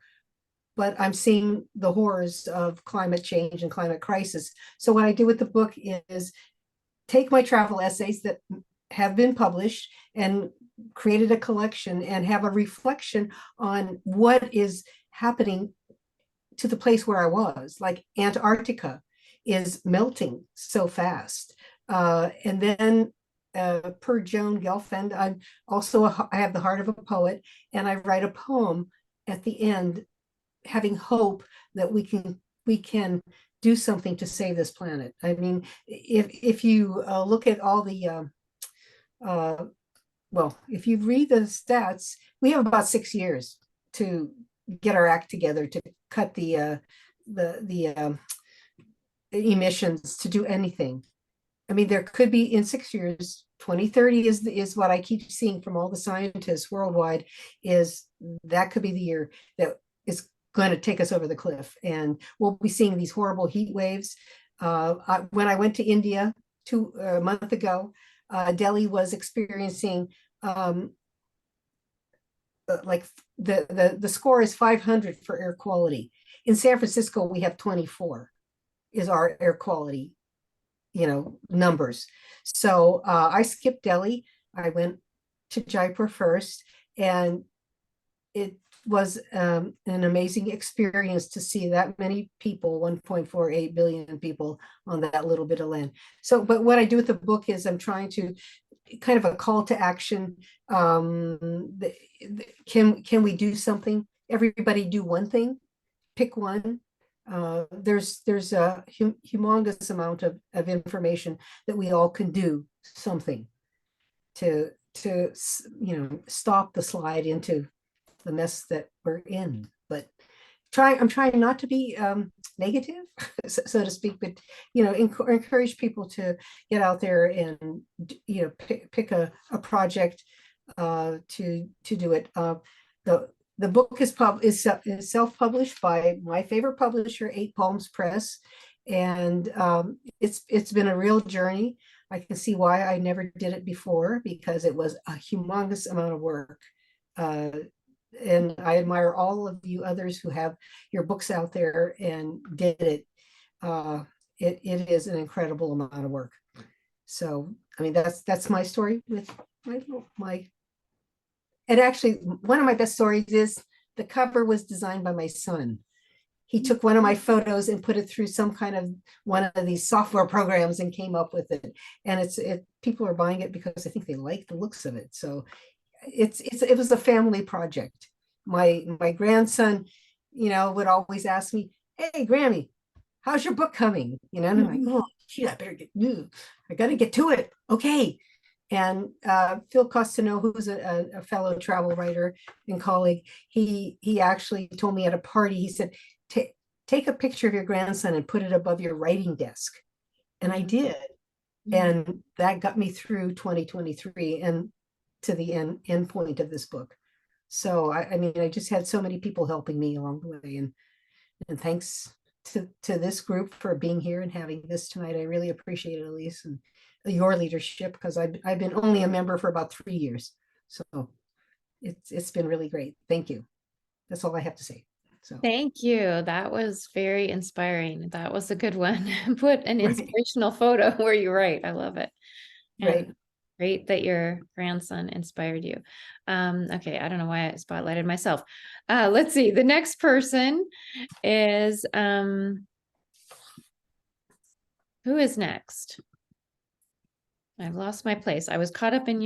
but I'm seeing the horrors of climate change and climate crisis. So what I did with the book is take my travel essays that have been published and created a collection and have a reflection on what is happening to the place where I was. Like Antarctica is melting so fast. And then per Joan Gelfand, I have the heart of a poet, and I write a poem at the end having hope that we can do something to save this planet. I mean, if you look at all the if you read the stats, we have about 6 years to get our act together to cut the emissions, to do anything. I mean, there could be in 6 years, 2030 is what I keep seeing from all the scientists worldwide, is that could be the year that is going to take us over the cliff. And we'll be seeing these horrible heat waves. When I went to India a month ago, Delhi was experiencing like the score is 500 for air quality. In San Francisco, we have 24 is our air quality, numbers. So I skipped Delhi. I went to Jaipur first, and it was an amazing experience to see that many people, 1.48 billion people on that little bit of land. So, but what I do with the book is I'm trying to kind of a call to action. Can we do something? Everybody do one thing, pick one. There's a humongous amount of information that we all can do something to stop the slide into the mess that we're in. But I'm trying not to be negative, so to speak, but encourage people to get out there and pick a project to do it. The book is self-published by my favorite publisher, 8 Palms Press, and it's been a real journey. I can see why I never did it before, because it was a humongous amount of work. And I admire all of you others who have your books out there and did it. It is an incredible amount of work. So, I mean, that's my story with my. And actually, one of my best stories is the cover was designed by my son. He took one of my photos and put it through some kind of one of these software programs and came up with it. And people are buying it because I think they like the looks of it. So it was a family project. My grandson, would always ask me, "Hey, Grammy, how's your book coming?" And I'm like, "Oh, gee, I got to get to it." Okay. And Phil Costano, who's a fellow travel writer and colleague, he actually told me at a party, he said, take a picture of your grandson and put it above your writing desk. And I did. And that got me through 2023 and to the end point of this book. So I mean, I just had so many people helping me along the way, and thanks to this group for being here and having this tonight. I really appreciate it, Elise, and your leadership, because I've been only a member for about 3 years. So it's been really great. Thank you. That's all I have to say. So Thank you. That was very inspiring. That was a good one. Put an Right. inspirational photo where you write. I love it. Right. And great that your grandson inspired you. Okay, I don't know why I spotlighted myself. Let's see. The next person is who is next? I've lost my place. I was caught up in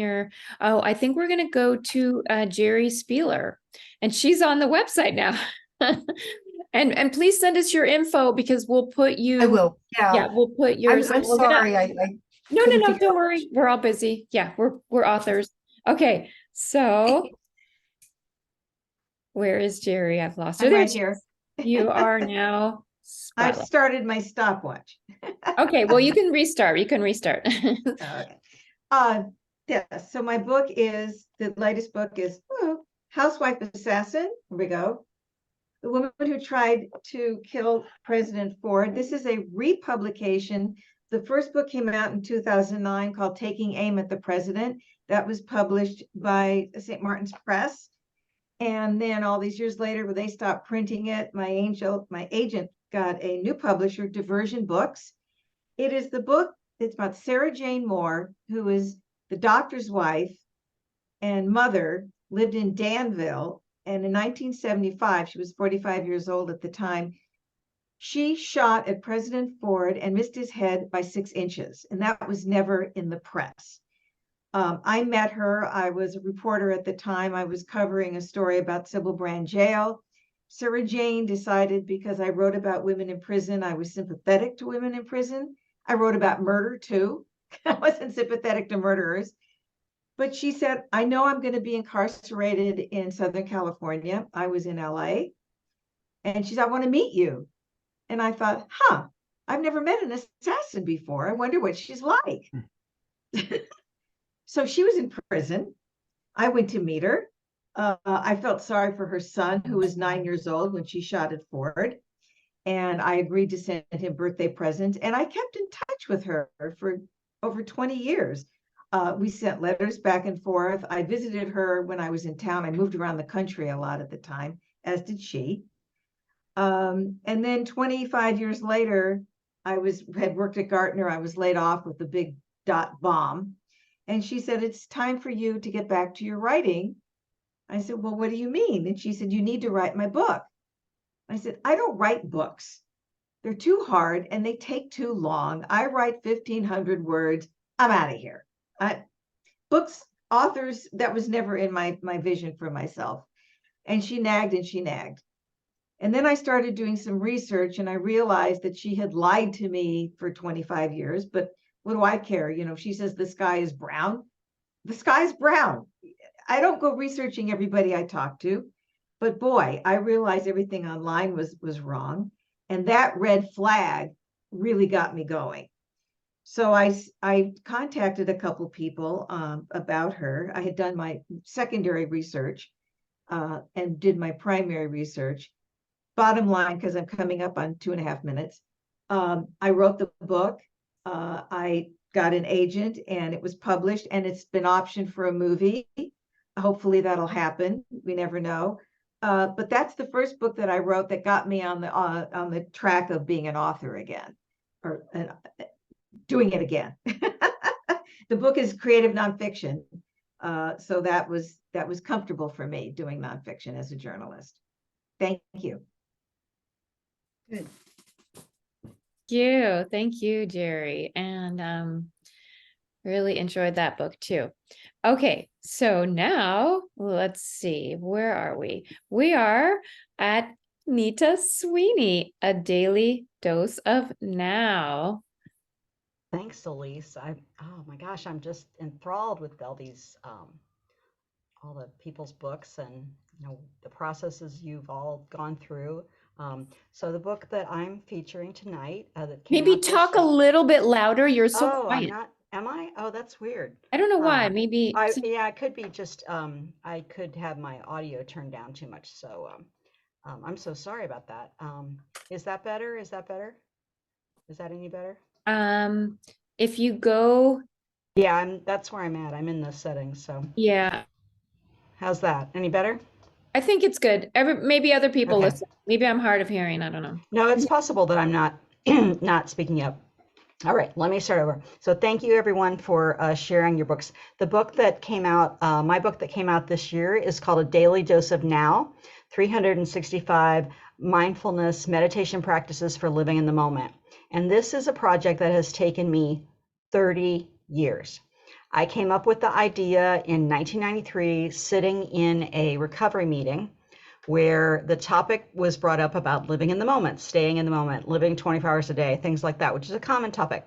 I think we're going to go to Geri Spieler, and she's on the website now. And please send us your info, because we'll put you. I will. Yeah. Yeah, we'll put yours. I'm sorry. No, couldn't no, figure don't out worry. We're all busy. Yeah, we're authors. Okay, so where is Geri? I've lost her. I'm There right she here. is. You are now I've spotlight. started my stopwatch. Okay, well, you can restart. You can restart. Okay. Yeah, so my book is, the latest book is Housewife Assassin. Here we go. The woman who tried to kill President Ford. This is a republication. The first book came out in 2009 called Taking Aim at the President. That was published by St. Martin's Press. And then all these years later, when they stopped printing it, my agent got a new publisher, Diversion Books. It is the book, it's about Sarah Jane Moore, who is the doctor's wife and mother, lived in Danville. And in 1975, she was 45 years old at the time, she shot at President Ford and missed his head by 6 inches. And that was never in the press. I met her. I was a reporter at the time. I was covering a story about Sybil Brand Jail. Sarah Jane decided, because I wrote about women in prison, I was sympathetic to women in prison. I wrote about murder too. I wasn't sympathetic to murderers. But she said, I know I'm going to be incarcerated in Southern California. I was in LA. And she said, I want to meet you. And I thought, I've never met an assassin before. I wonder what she's like. So she was in prison. I went to meet her. I felt sorry for her son, who was 9 years old when she shot at Ford. And I agreed to send him birthday presents. And I kept in touch with her for over 20 years. We sent letters back and forth. I visited her when I was in town. I moved around the country a lot at the time, as did she. And then 25 years later, had worked at Gartner. I was laid off with the big dot bomb. And she said, it's time for you to get back to your writing. I said, well, what do you mean? And she said, you need to write my book. I said, I don't write books. They're too hard and they take too long. I write 1,500 words. I'm out of here. Books, authors, that was never in my vision for myself. And she nagged and she nagged. And then I started doing some research and I realized that she had lied to me for 25 years, but what do I care? You know, she says the sky is brown. The sky is brown. I don't go researching everybody I talk to, but boy, I realized everything online was wrong. And that red flag really got me going. So I contacted a couple people about her. I had done my secondary research and did my primary research. Bottom line, because I'm coming up on 2.5 minutes, I wrote the book. I got an agent and it was published and it's been optioned for a movie. Hopefully that'll happen. We never know. But that's the first book that I wrote that got me on the track of being an author again, or doing it again. The book is creative nonfiction. So that was comfortable for me doing nonfiction as a journalist. Thank you. Good. Thank you, Geri. And really enjoyed that book too. Okay, so now let's see, where are we? We are at Nita Sweeney, A Daily Dose of Now. Thanks, Elise. Oh my gosh, I'm just enthralled with all these, all the people's books and the processes you've all gone through. So the book that I'm featuring tonight, that came Maybe out this talk a year- little bit louder. You're so Oh, I'm quiet. not. Am I? Oh, that's weird. I don't know why. Maybe. Yeah, it could be just. I could have my audio turned down too much. So, I'm so sorry about that. Is that better? Is that better? Is that any better? If you go. Yeah, that's where I'm at. I'm in the settings. So. Yeah. How's that? Any better? I think it's good. Maybe other people Okay. listen. Maybe I'm hard of hearing. I don't know. No, it's possible that I'm not not speaking up. All right, let me start over. So thank you everyone for sharing your books. The book that came out, my book that came out this year is called A Daily Dose of Now, 365 Mindfulness Meditation Practices for Living in the Moment. And this is a project that has taken me 30 years. I came up with the idea in 1993, sitting in a recovery meeting where the topic was brought up about living in the moment, staying in the moment, living 24 hours a day, things like that, which is a common topic.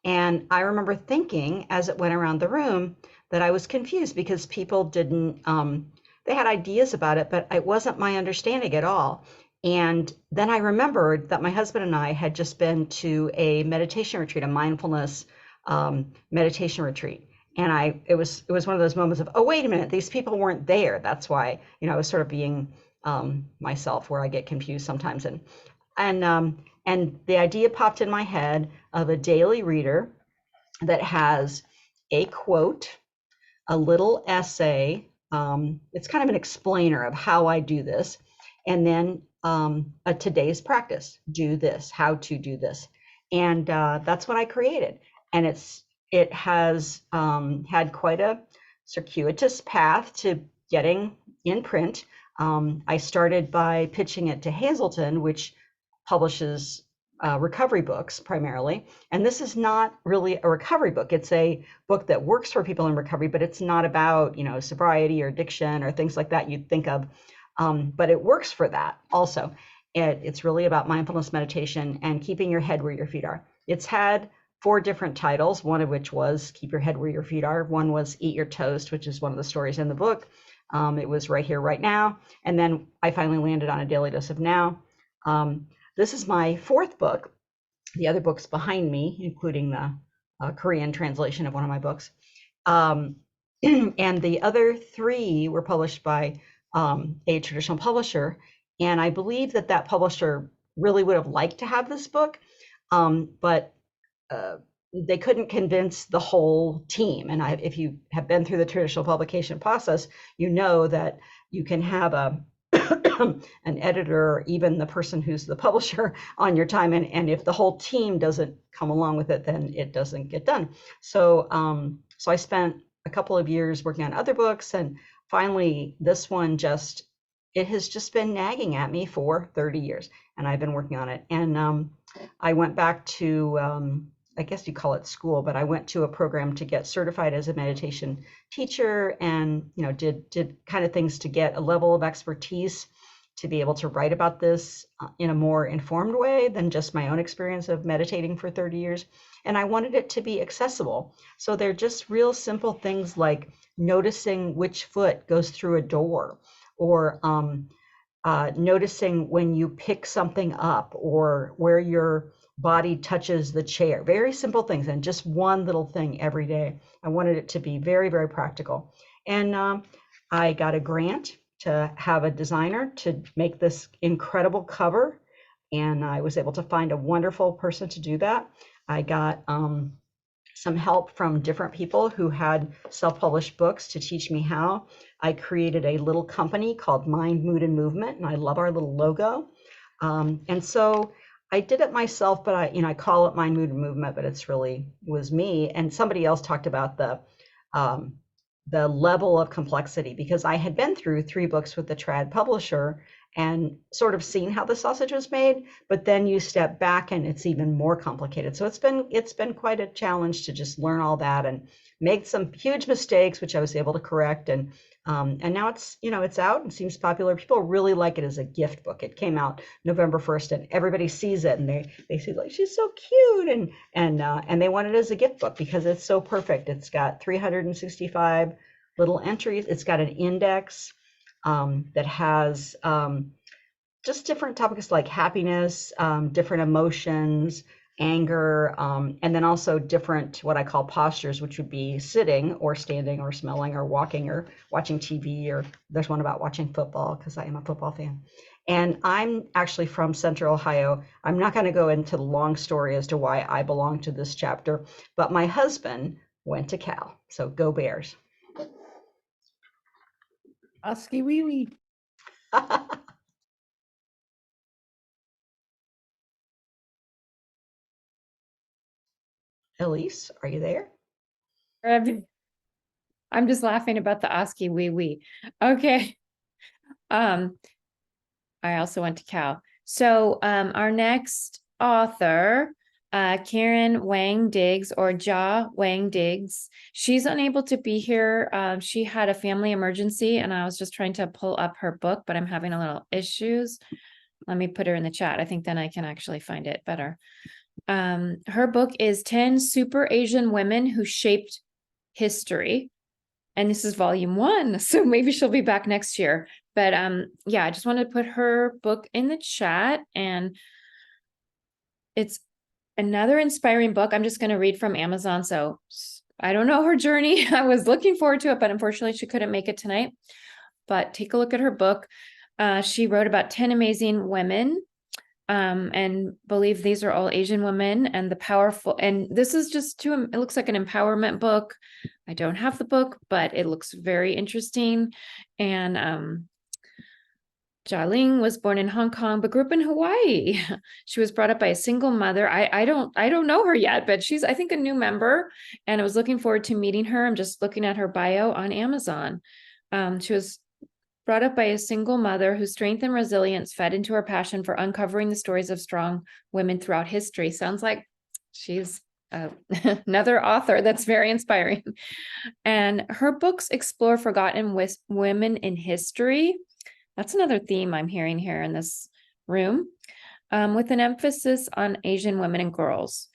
And I remember thinking as it went around the room that I was confused because people didn't, they had ideas about it, but it wasn't my understanding at all. And then I remembered that my husband and I had just been to a meditation retreat, a mindfulness meditation retreat. And it was one of those moments of, oh, wait a minute, these people weren't there. That's why, I was sort of being myself, where I get confused sometimes. And the idea popped in my head of a daily reader that has a quote, a little essay. It's kind of an explainer of how I do this. And then a today's practice, do this, how to do this. And that's what I created. And it has had quite a circuitous path to getting in print. I started by pitching it to Hazleton, which publishes recovery books primarily. And this is not really a recovery book. It's a book that works for people in recovery, but it's not about, sobriety or addiction or things like that you'd think of. But it works for that also. It's really about mindfulness meditation and keeping your head where your feet are. It's had 4 different titles, one of which was Keep Your Head Where Your Feet Are. One was Eat Your Toast, which is one of the stories in the book. It was Right Here, Right Now. And then I finally landed on A Daily Dose of Now. This is my 4th book. The other books behind me, including the Korean translation of one of my books. And the other 3 were published by a traditional publisher. And I believe that publisher really would have liked to have this book, but they couldn't convince the whole team. And if you have been through the traditional publication process, you know that you can have an editor, or even the person who's the publisher on your time. And if the whole team doesn't come along with it, then it doesn't get done. So I spent a couple of years working on other books, and finally this one it has just been nagging at me for 30 years, and I've been working on it. And I went back to, I guess you call it school, but I went to a program to get certified as a meditation teacher, and did kind of things to get a level of expertise to be able to write about this in a more informed way than just my own experience of meditating for 30 years. And I wanted it to be accessible. So they're just real simple things like noticing which foot goes through a door, or noticing when you pick something up, or where your body touches the chair. Very simple things, and just one little thing every day. I wanted it to be very, very practical. And I got a grant to have a designer to make this incredible cover, and I was able to find a wonderful person to do that. I got some help from different people who had self-published books to teach me how. I created a little company called Mind, Mood, and Movement, and I love our little logo. And so I did it myself, but I call it Mind, Mood, and Movement, but it was me. And somebody else talked about the level of complexity, because I had been through 3 books with the trad publisher and sort of seen how the sausage was made, but then you step back and it's even more complicated. So it's been quite a challenge to just learn all that and make some huge mistakes, which I was able to correct. And now it's out and seems popular. People really like it as a gift book. It came out November 1st, and everybody sees it and they see, like, she's so cute, and they want it as a gift book because it's so perfect. It's got 365 little entries. It's got an index that has just different topics like happiness, different emotions, anger, and then also different, what I call postures, which would be sitting or standing or smelling or walking or watching TV, or there's one about watching football because I am a football fan. And I'm actually from Central Ohio. I'm not going to go into the long story as to why I belong to this chapter, but my husband went to Cal. So go Bears. Oski wee wee. Elise, are you there? I'm just laughing about the Oski wee wee. Okay. I also went to Cal. So our next author, Karen Wang Diggs, or Ja Wang Diggs, she's unable to be here. She had a family emergency, and I was just trying to pull up her book, but I'm having a little issues. Let me put her in the chat. I think then I can actually find it better. Her book is 10 Super Asian Women Who Shaped History. And this is volume 1. So maybe she'll be back next year. But yeah, I just wanted to put her book in the chat, and it's another inspiring book. I'm just going to read from Amazon. So I don't know her journey. I was looking forward to it, but unfortunately she couldn't make it tonight. But take a look at her book. She wrote about 10 amazing women, and believe these are all Asian women, and the powerful, and this is just it looks like an empowerment book. I don't have the book, but it looks very interesting. And Ling was born in Hong Kong, but grew up in Hawaii. She was brought up by a single mother. I don't know her yet, but she's, I think, a new member, and I was looking forward to meeting her. I'm just looking at her bio on Amazon. She was brought up by a single mother whose strength and resilience fed into her passion for uncovering the stories of strong women throughout history. Sounds like she's another author that's very inspiring. And her books explore forgotten women in history. That's another theme I'm hearing here in this room, with an emphasis on Asian women and girls.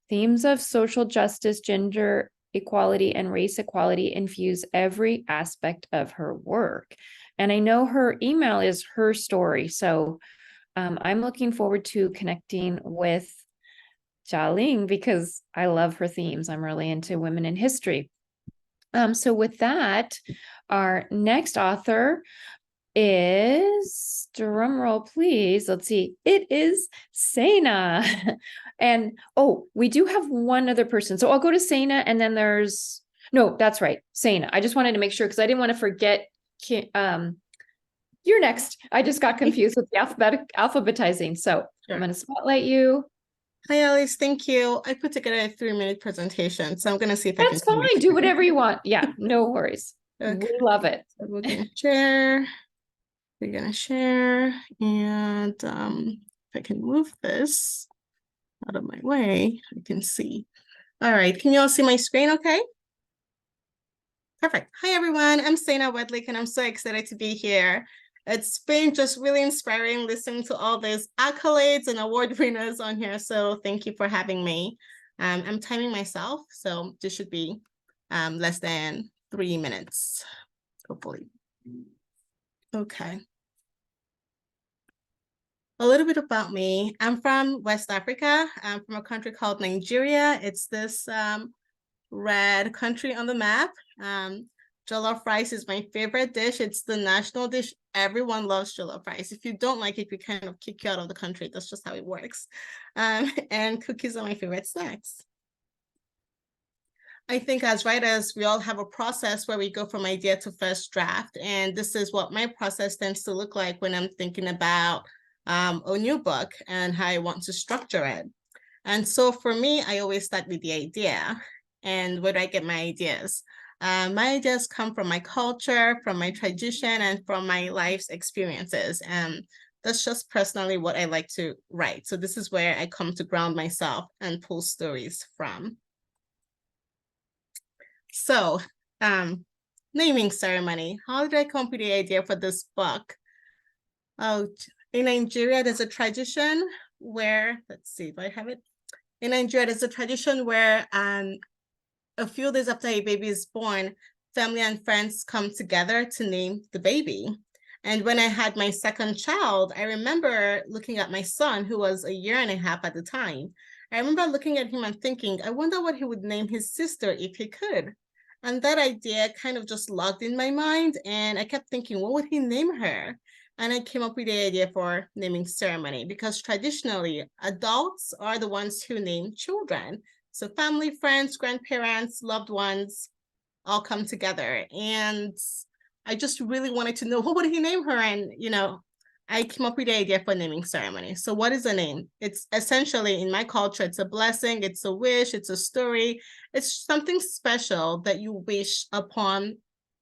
Themes of social justice, gender equality, and race equality infuse every aspect of her work. And I know her email is Her Story. So I'm looking forward to connecting with Ling because I love her themes. I'm really into women in history. So with that, our next author is, drum roll please, let's see, it is Sana. And we do have one other person, so I'll go to Sana, and then no, that's right, Sana. I just wanted to make sure because I didn't want to forget. You're next. I just got confused with the alphabetizing, so I'm going to spotlight you. Hi, Elise. Thank you. I put together a 3-minute presentation, so I'm going to see if I can. That's fine. Do whatever you want. Yeah, no worries. Okay. We love it. So we're going to share. We're going to share. And if I can move this out of my way, I can see. All right. Can you all see my screen okay? Perfect. Hi, everyone. I'm Sana Wedlick, and I'm so excited to be here. It's been just really inspiring listening to all these accolades and award winners on here. So thank you for having me. I'm timing myself, so this should be less than 3 minutes, hopefully. Okay. A little bit about me. I'm from West Africa. I'm from a country called Nigeria. It's this red country on the map. Jollof rice is my favorite dish. It's the national dish. Everyone loves jollof rice. If you don't like it, we kind of kick you out of the country. That's just how it works. And cookies are my favorite snacks. I think as writers, we all have a process where we go from idea to first draft. And this is what my process tends to look like when I'm thinking about a new book and how I want to structure it. And so for me, I always start with the idea. And where do I get my ideas? My ideas come from my culture, from my tradition, and from my life's experiences. And that's just personally what I like to write. So this is where I come to ground myself and pull stories from. So, naming ceremony. How did I come up with the idea for this book? Oh, in Nigeria, there's a tradition where, let's see if I have it. In Nigeria, there's a tradition where a few days after a baby is born, family and friends come together to name the baby. And when I had my second child, I remember looking at my son, who was 1.5 years at the time. I remember looking at him and thinking, I wonder what he would name his sister if he could. And that idea kind of just logged in my mind. And I kept thinking, what would he name her? And I came up with the idea for naming ceremony, because traditionally, adults are the ones who name children. So family, friends, grandparents, loved ones all come together. And I just really wanted to know, what would he name her? And, I came up with the idea for naming ceremony. So what is a name? It's essentially, in my culture, it's a blessing, it's a wish, it's a story. It's something special that you wish upon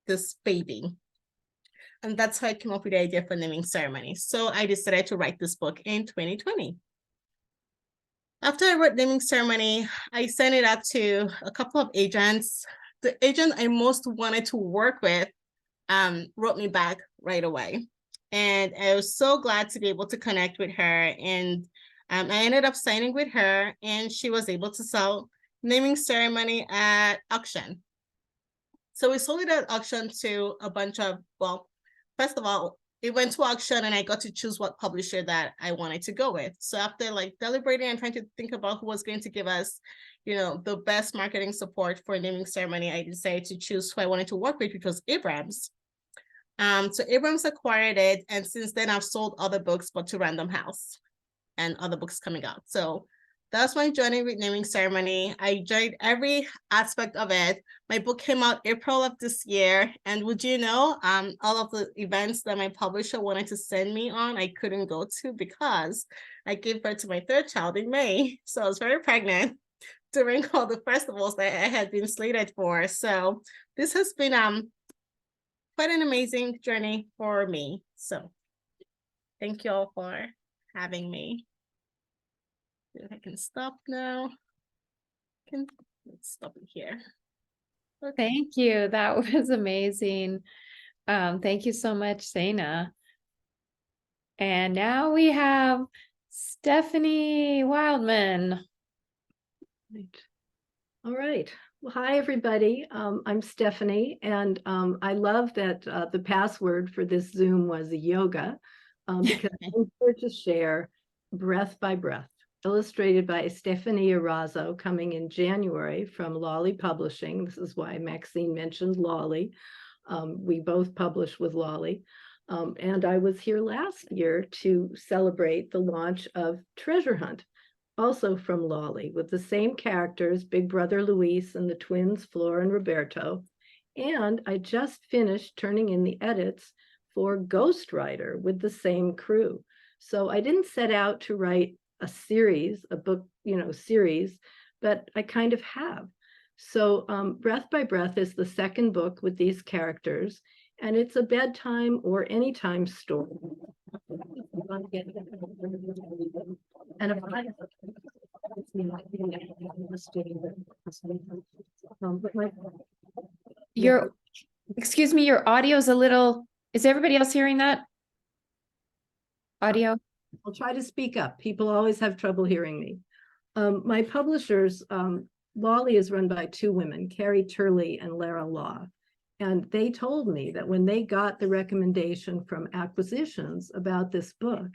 this baby. And that's how I came up with the idea for naming ceremony. So I decided to write this book in 2020. After I wrote naming ceremony, I sent it out to a couple of agents. The agent I most wanted to work with wrote me back right away. And I was so glad to be able to connect with her. And I ended up signing with her, and she was able to sell naming ceremony at auction. So we sold it at auction to a bunch of, well, first of all, it went to auction and I got to choose what publisher that I wanted to go with. So after like deliberating and trying to think about who was going to give us, you know, the best marketing support for naming ceremony, I decided to choose who I wanted to work with, which was Abrams. So Abrams acquired it, and since then I've sold other books, but to Random House and other books coming out. So that's my journey with naming ceremony. I enjoyed every aspect of it. My book came out April of this year, and would you know, all of the events that my publisher wanted to send me on, I couldn't go to because I gave birth to my third child in May. So I was very pregnant during all the festivals that I had been slated for. So this has been quite an amazing journey for me. So thank you all for having me. If I can stop now. Let's stop it here. Okay. Thank you. That was amazing. Thank you so much, Sana. And now we have Stephanie Wildman. Right. All right. Well, hi, everybody. I'm Stephanie, and I love that the password for this Zoom was yoga, because I'm here to share Breath by Breath, illustrated by Stephanie Arazo, coming in January from Lolly Publishing. This is why Maxine mentioned Lolly. We both publish with Lolly. And I was here last year to celebrate the launch of Treasure Hunt, also from Lolly, with the same characters, Big Brother Luis and the twins, Flor and Roberto. And I just finished turning in the edits for Ghost Rider with the same crew. So I didn't set out to write a series, a book, series, but I kind of have. So Breath by Breath is the second book with these characters, and it's a bedtime or anytime story. And excuse me, your audio's a little, is everybody else hearing that? Audio? I'll try to speak up. People always have trouble hearing me. My publishers, Lolly is run by two women, Carrie Turley and Lara Law. And they told me that when they got the recommendation from Acquisitions about this book,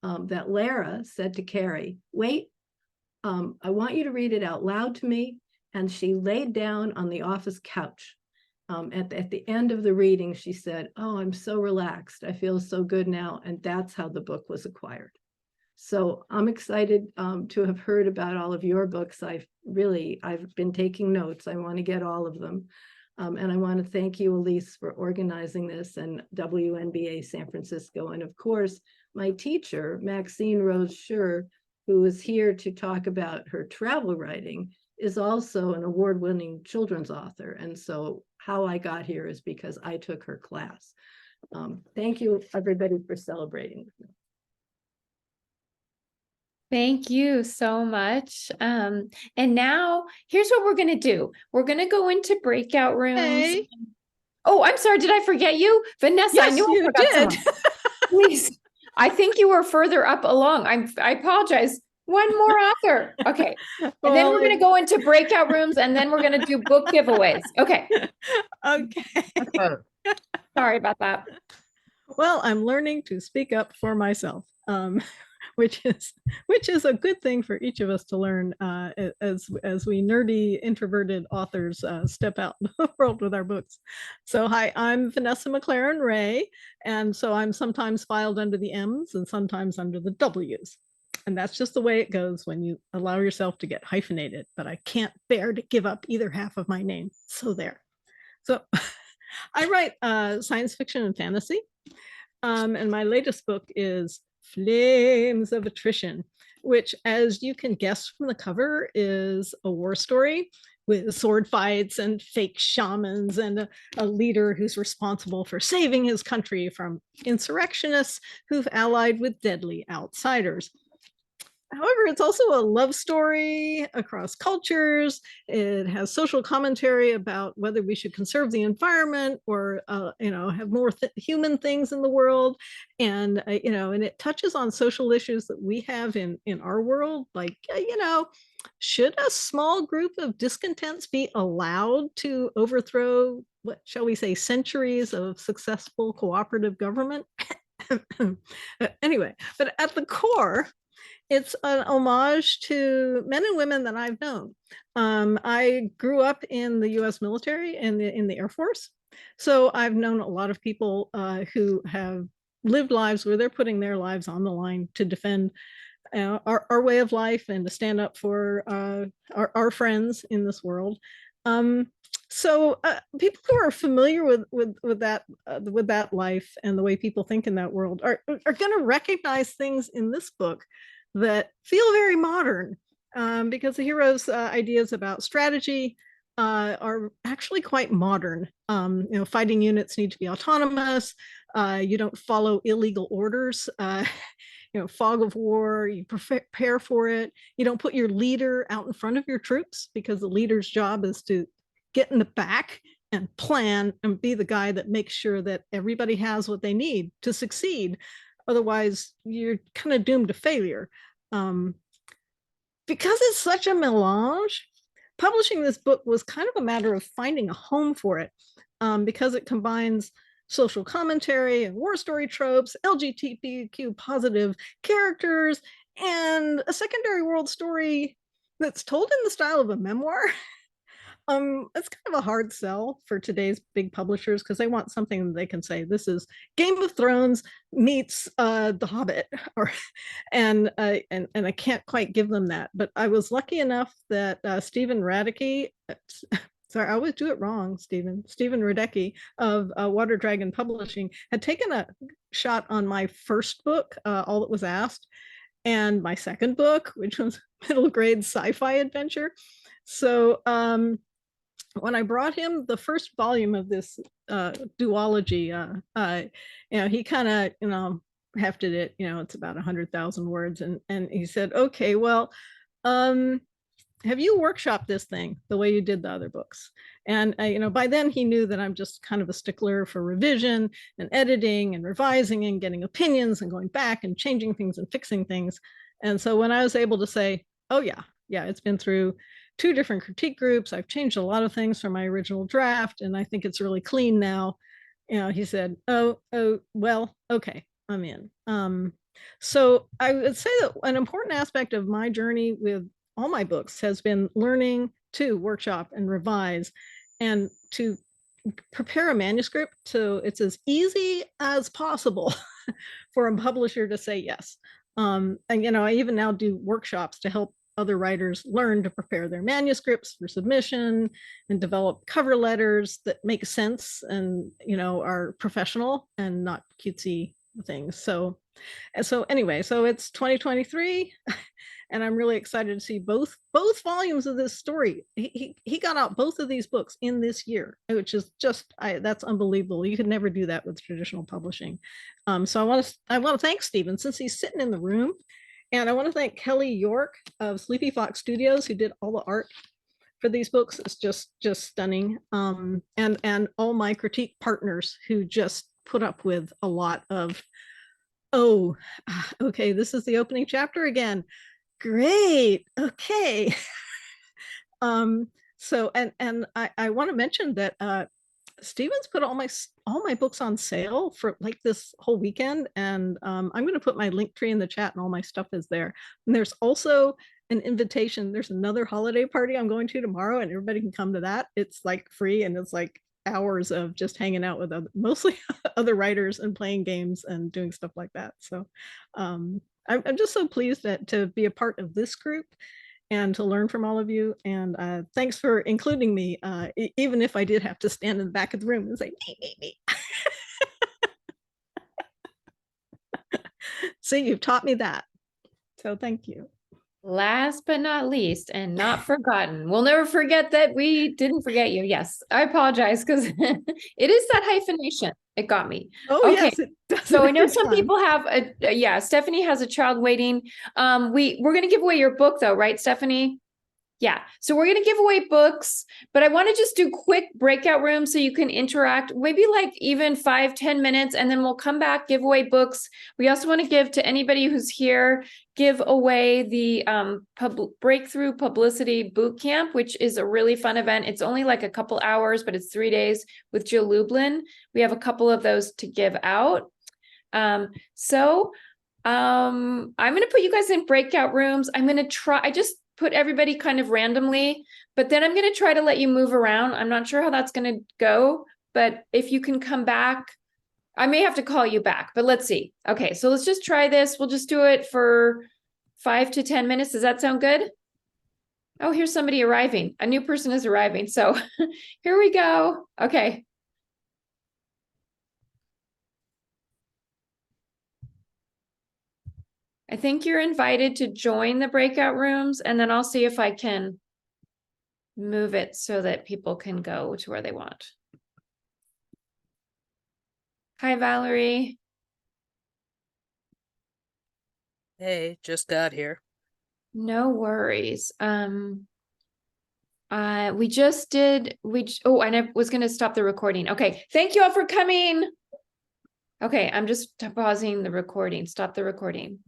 that Lara said to Carrie, wait, I want you to read it out loud to me. And she laid down on the office couch. At the end of the reading, she said, oh, I'm so relaxed. I feel so good now. And that's how the book was acquired. So I'm excited to have heard about all of your books. I've been taking notes. I want to get all of them. And I want to thank you, Elise, for organizing this, and WNBA San Francisco. And of course, my teacher, Maxine Rose Schur, who is here to talk about her travel writing, is also an award-winning children's author. And so how I got here is because I took her class. Thank you, everybody, for celebrating with me. Thank you so much. And now here's what we're going to do. We're going to go into breakout rooms. Hey. Oh, I'm sorry. Did I forget you? Vanessa, Yes, I knew I you forgot did. someone. Please. I think you were further up along. I apologize. One more author. Okay. And then we're going to go into breakout rooms, and then we're going to do book giveaways. Okay. Okay. Sorry about that. Well, I'm learning to speak up for myself, which is a good thing for each of us to learn as we nerdy introverted authors step out in the world with our books. So hi, I'm Vanessa McLaren Ray, and so I'm sometimes filed under the M's and sometimes under the W's. And that's just the way it goes when you allow yourself to get hyphenated, but I can't bear to give up either half of my name. So there. So I write science fiction and fantasy. And my latest book is Flames of Attrition, which, as you can guess from the cover, is a war story with sword fights and fake shamans and a leader who's responsible for saving his country from insurrectionists who've allied with deadly outsiders. However, it's also a love story across cultures. It has social commentary about whether we should conserve the environment or, have more human things in the world. And, and it touches on social issues that we have in our world, like, should a small group of discontents be allowed to overthrow, what shall we say, centuries of successful cooperative government? Anyway, but at the core, it's an homage to men and women that I've known. I grew up in the US military and in the Air Force. So I've known a lot of people who have lived lives where they're putting their lives on the line to defend our way of life and to stand up for our friends in this world. So people who are familiar with that life and the way people think in that world are going to recognize things in this book that feel very modern, because the hero's ideas about strategy are actually quite modern. Fighting units need to be autonomous. You don't follow illegal orders. Fog of war, you prepare for it. You don't put your leader out in front of your troops, because the leader's job is to get in the back and plan and be the guy that makes sure that everybody has what they need to succeed. Otherwise, you're kind of doomed to failure. Because it's such a melange, publishing this book was kind of a matter of finding a home for it, because it combines social commentary and war story tropes, LGBTQ positive characters, and a secondary world story that's told in the style of a memoir. It's kind of a hard sell for today's big publishers, because they want something that they can say, this is Game of Thrones meets The Hobbit, and I can't quite give them that. But I was lucky enough that Stephen Radecki, sorry, I always do it wrong, Stephen Radecki of Water Dragon Publishing, had taken a shot on my first book, All That Was Asked, and my second book, which was middle grade sci-fi adventure. So when I brought him the first volume of this duology, he kind of, hefted it, it's about 100,000 words. And he said, okay, well, have you workshopped this thing the way you did the other books? And, by then he knew that I'm just kind of a stickler for revision and editing and revising and getting opinions and going back and changing things and fixing things. And so when I was able to say, oh yeah, it's been through 2 different critique groups, I've changed a lot of things from my original draft, and I think it's really clean now. He said, oh, well, okay, I'm in. So I would say that an important aspect of my journey with all my books has been learning to workshop and revise and to prepare a manuscript so it's as easy as possible for a publisher to say yes. And I even now do workshops to help other writers learn to prepare their manuscripts for submission and develop cover letters that make sense and are professional and not cutesy things. So anyway, so it's 2023 and I'm really excited to see both volumes of this story. He got out both of these books in this year, which is just that's unbelievable. You could never do that with traditional publishing. So I want to thank Stephen, since he's sitting in the room. And I want to thank Kelly York of Sleepy Fox Studios, who did all the art for these books. It's just stunning. And all my critique partners who just put up with a lot of, oh, okay, this is the opening chapter again. Great, okay. So and I want to mention that Stephen's put all my books on sale for like this whole weekend, and I'm going to put my link tree in the chat, and all my stuff is there. And there's also an invitation. There's another holiday party I'm going to tomorrow, and everybody can come to that. It's like free, and it's like hours of just hanging out with mostly other writers and playing games and doing stuff like that. So I'm just so pleased to be a part of this group and to learn from all of you. And thanks for including me, even if I did have to stand in the back of the room and say, me. See, you've taught me that. So thank you. Last but not least, and not forgotten, we'll never forget that we didn't forget you. Yes, I apologize, because it is that hyphenation. It got me. Oh, Okay. yes. It does So it I know every some time. people have yeah, Stephanie has a child waiting. We're going to give away your book though, right, Stephanie? Yeah. So we're going to give away books, but I want to just do quick breakout rooms so you can interact, maybe like even 5-10 minutes, and then we'll come back, give away books. We also want to give to anybody who's here, give away the Breakthrough Publicity Boot Camp, which is a really fun event. It's only like a couple hours, but it's 3 days with Jill Lublin. We have a couple of those to give out. I'm going to put you guys in breakout rooms. I'm going to try, I just put everybody kind of randomly, but then I'm going to try to let you move around. I'm not sure how that's going to go, but if you can come back, I may have to call you back, but let's see. Okay, so let's just try this. We'll just do it for 5 to 10 minutes. Does that sound good? Oh, here's somebody arriving. A new person is arriving. So here we go. Okay. I think you're invited to join the breakout rooms, and then I'll see if I can move it so that people can go to where they want. Hi, Valerie. Hey, just got here. No worries. We just did, oh, and I was going to stop the recording. Okay. Thank you all for coming. Okay. I'm just pausing the recording. Stop the recording.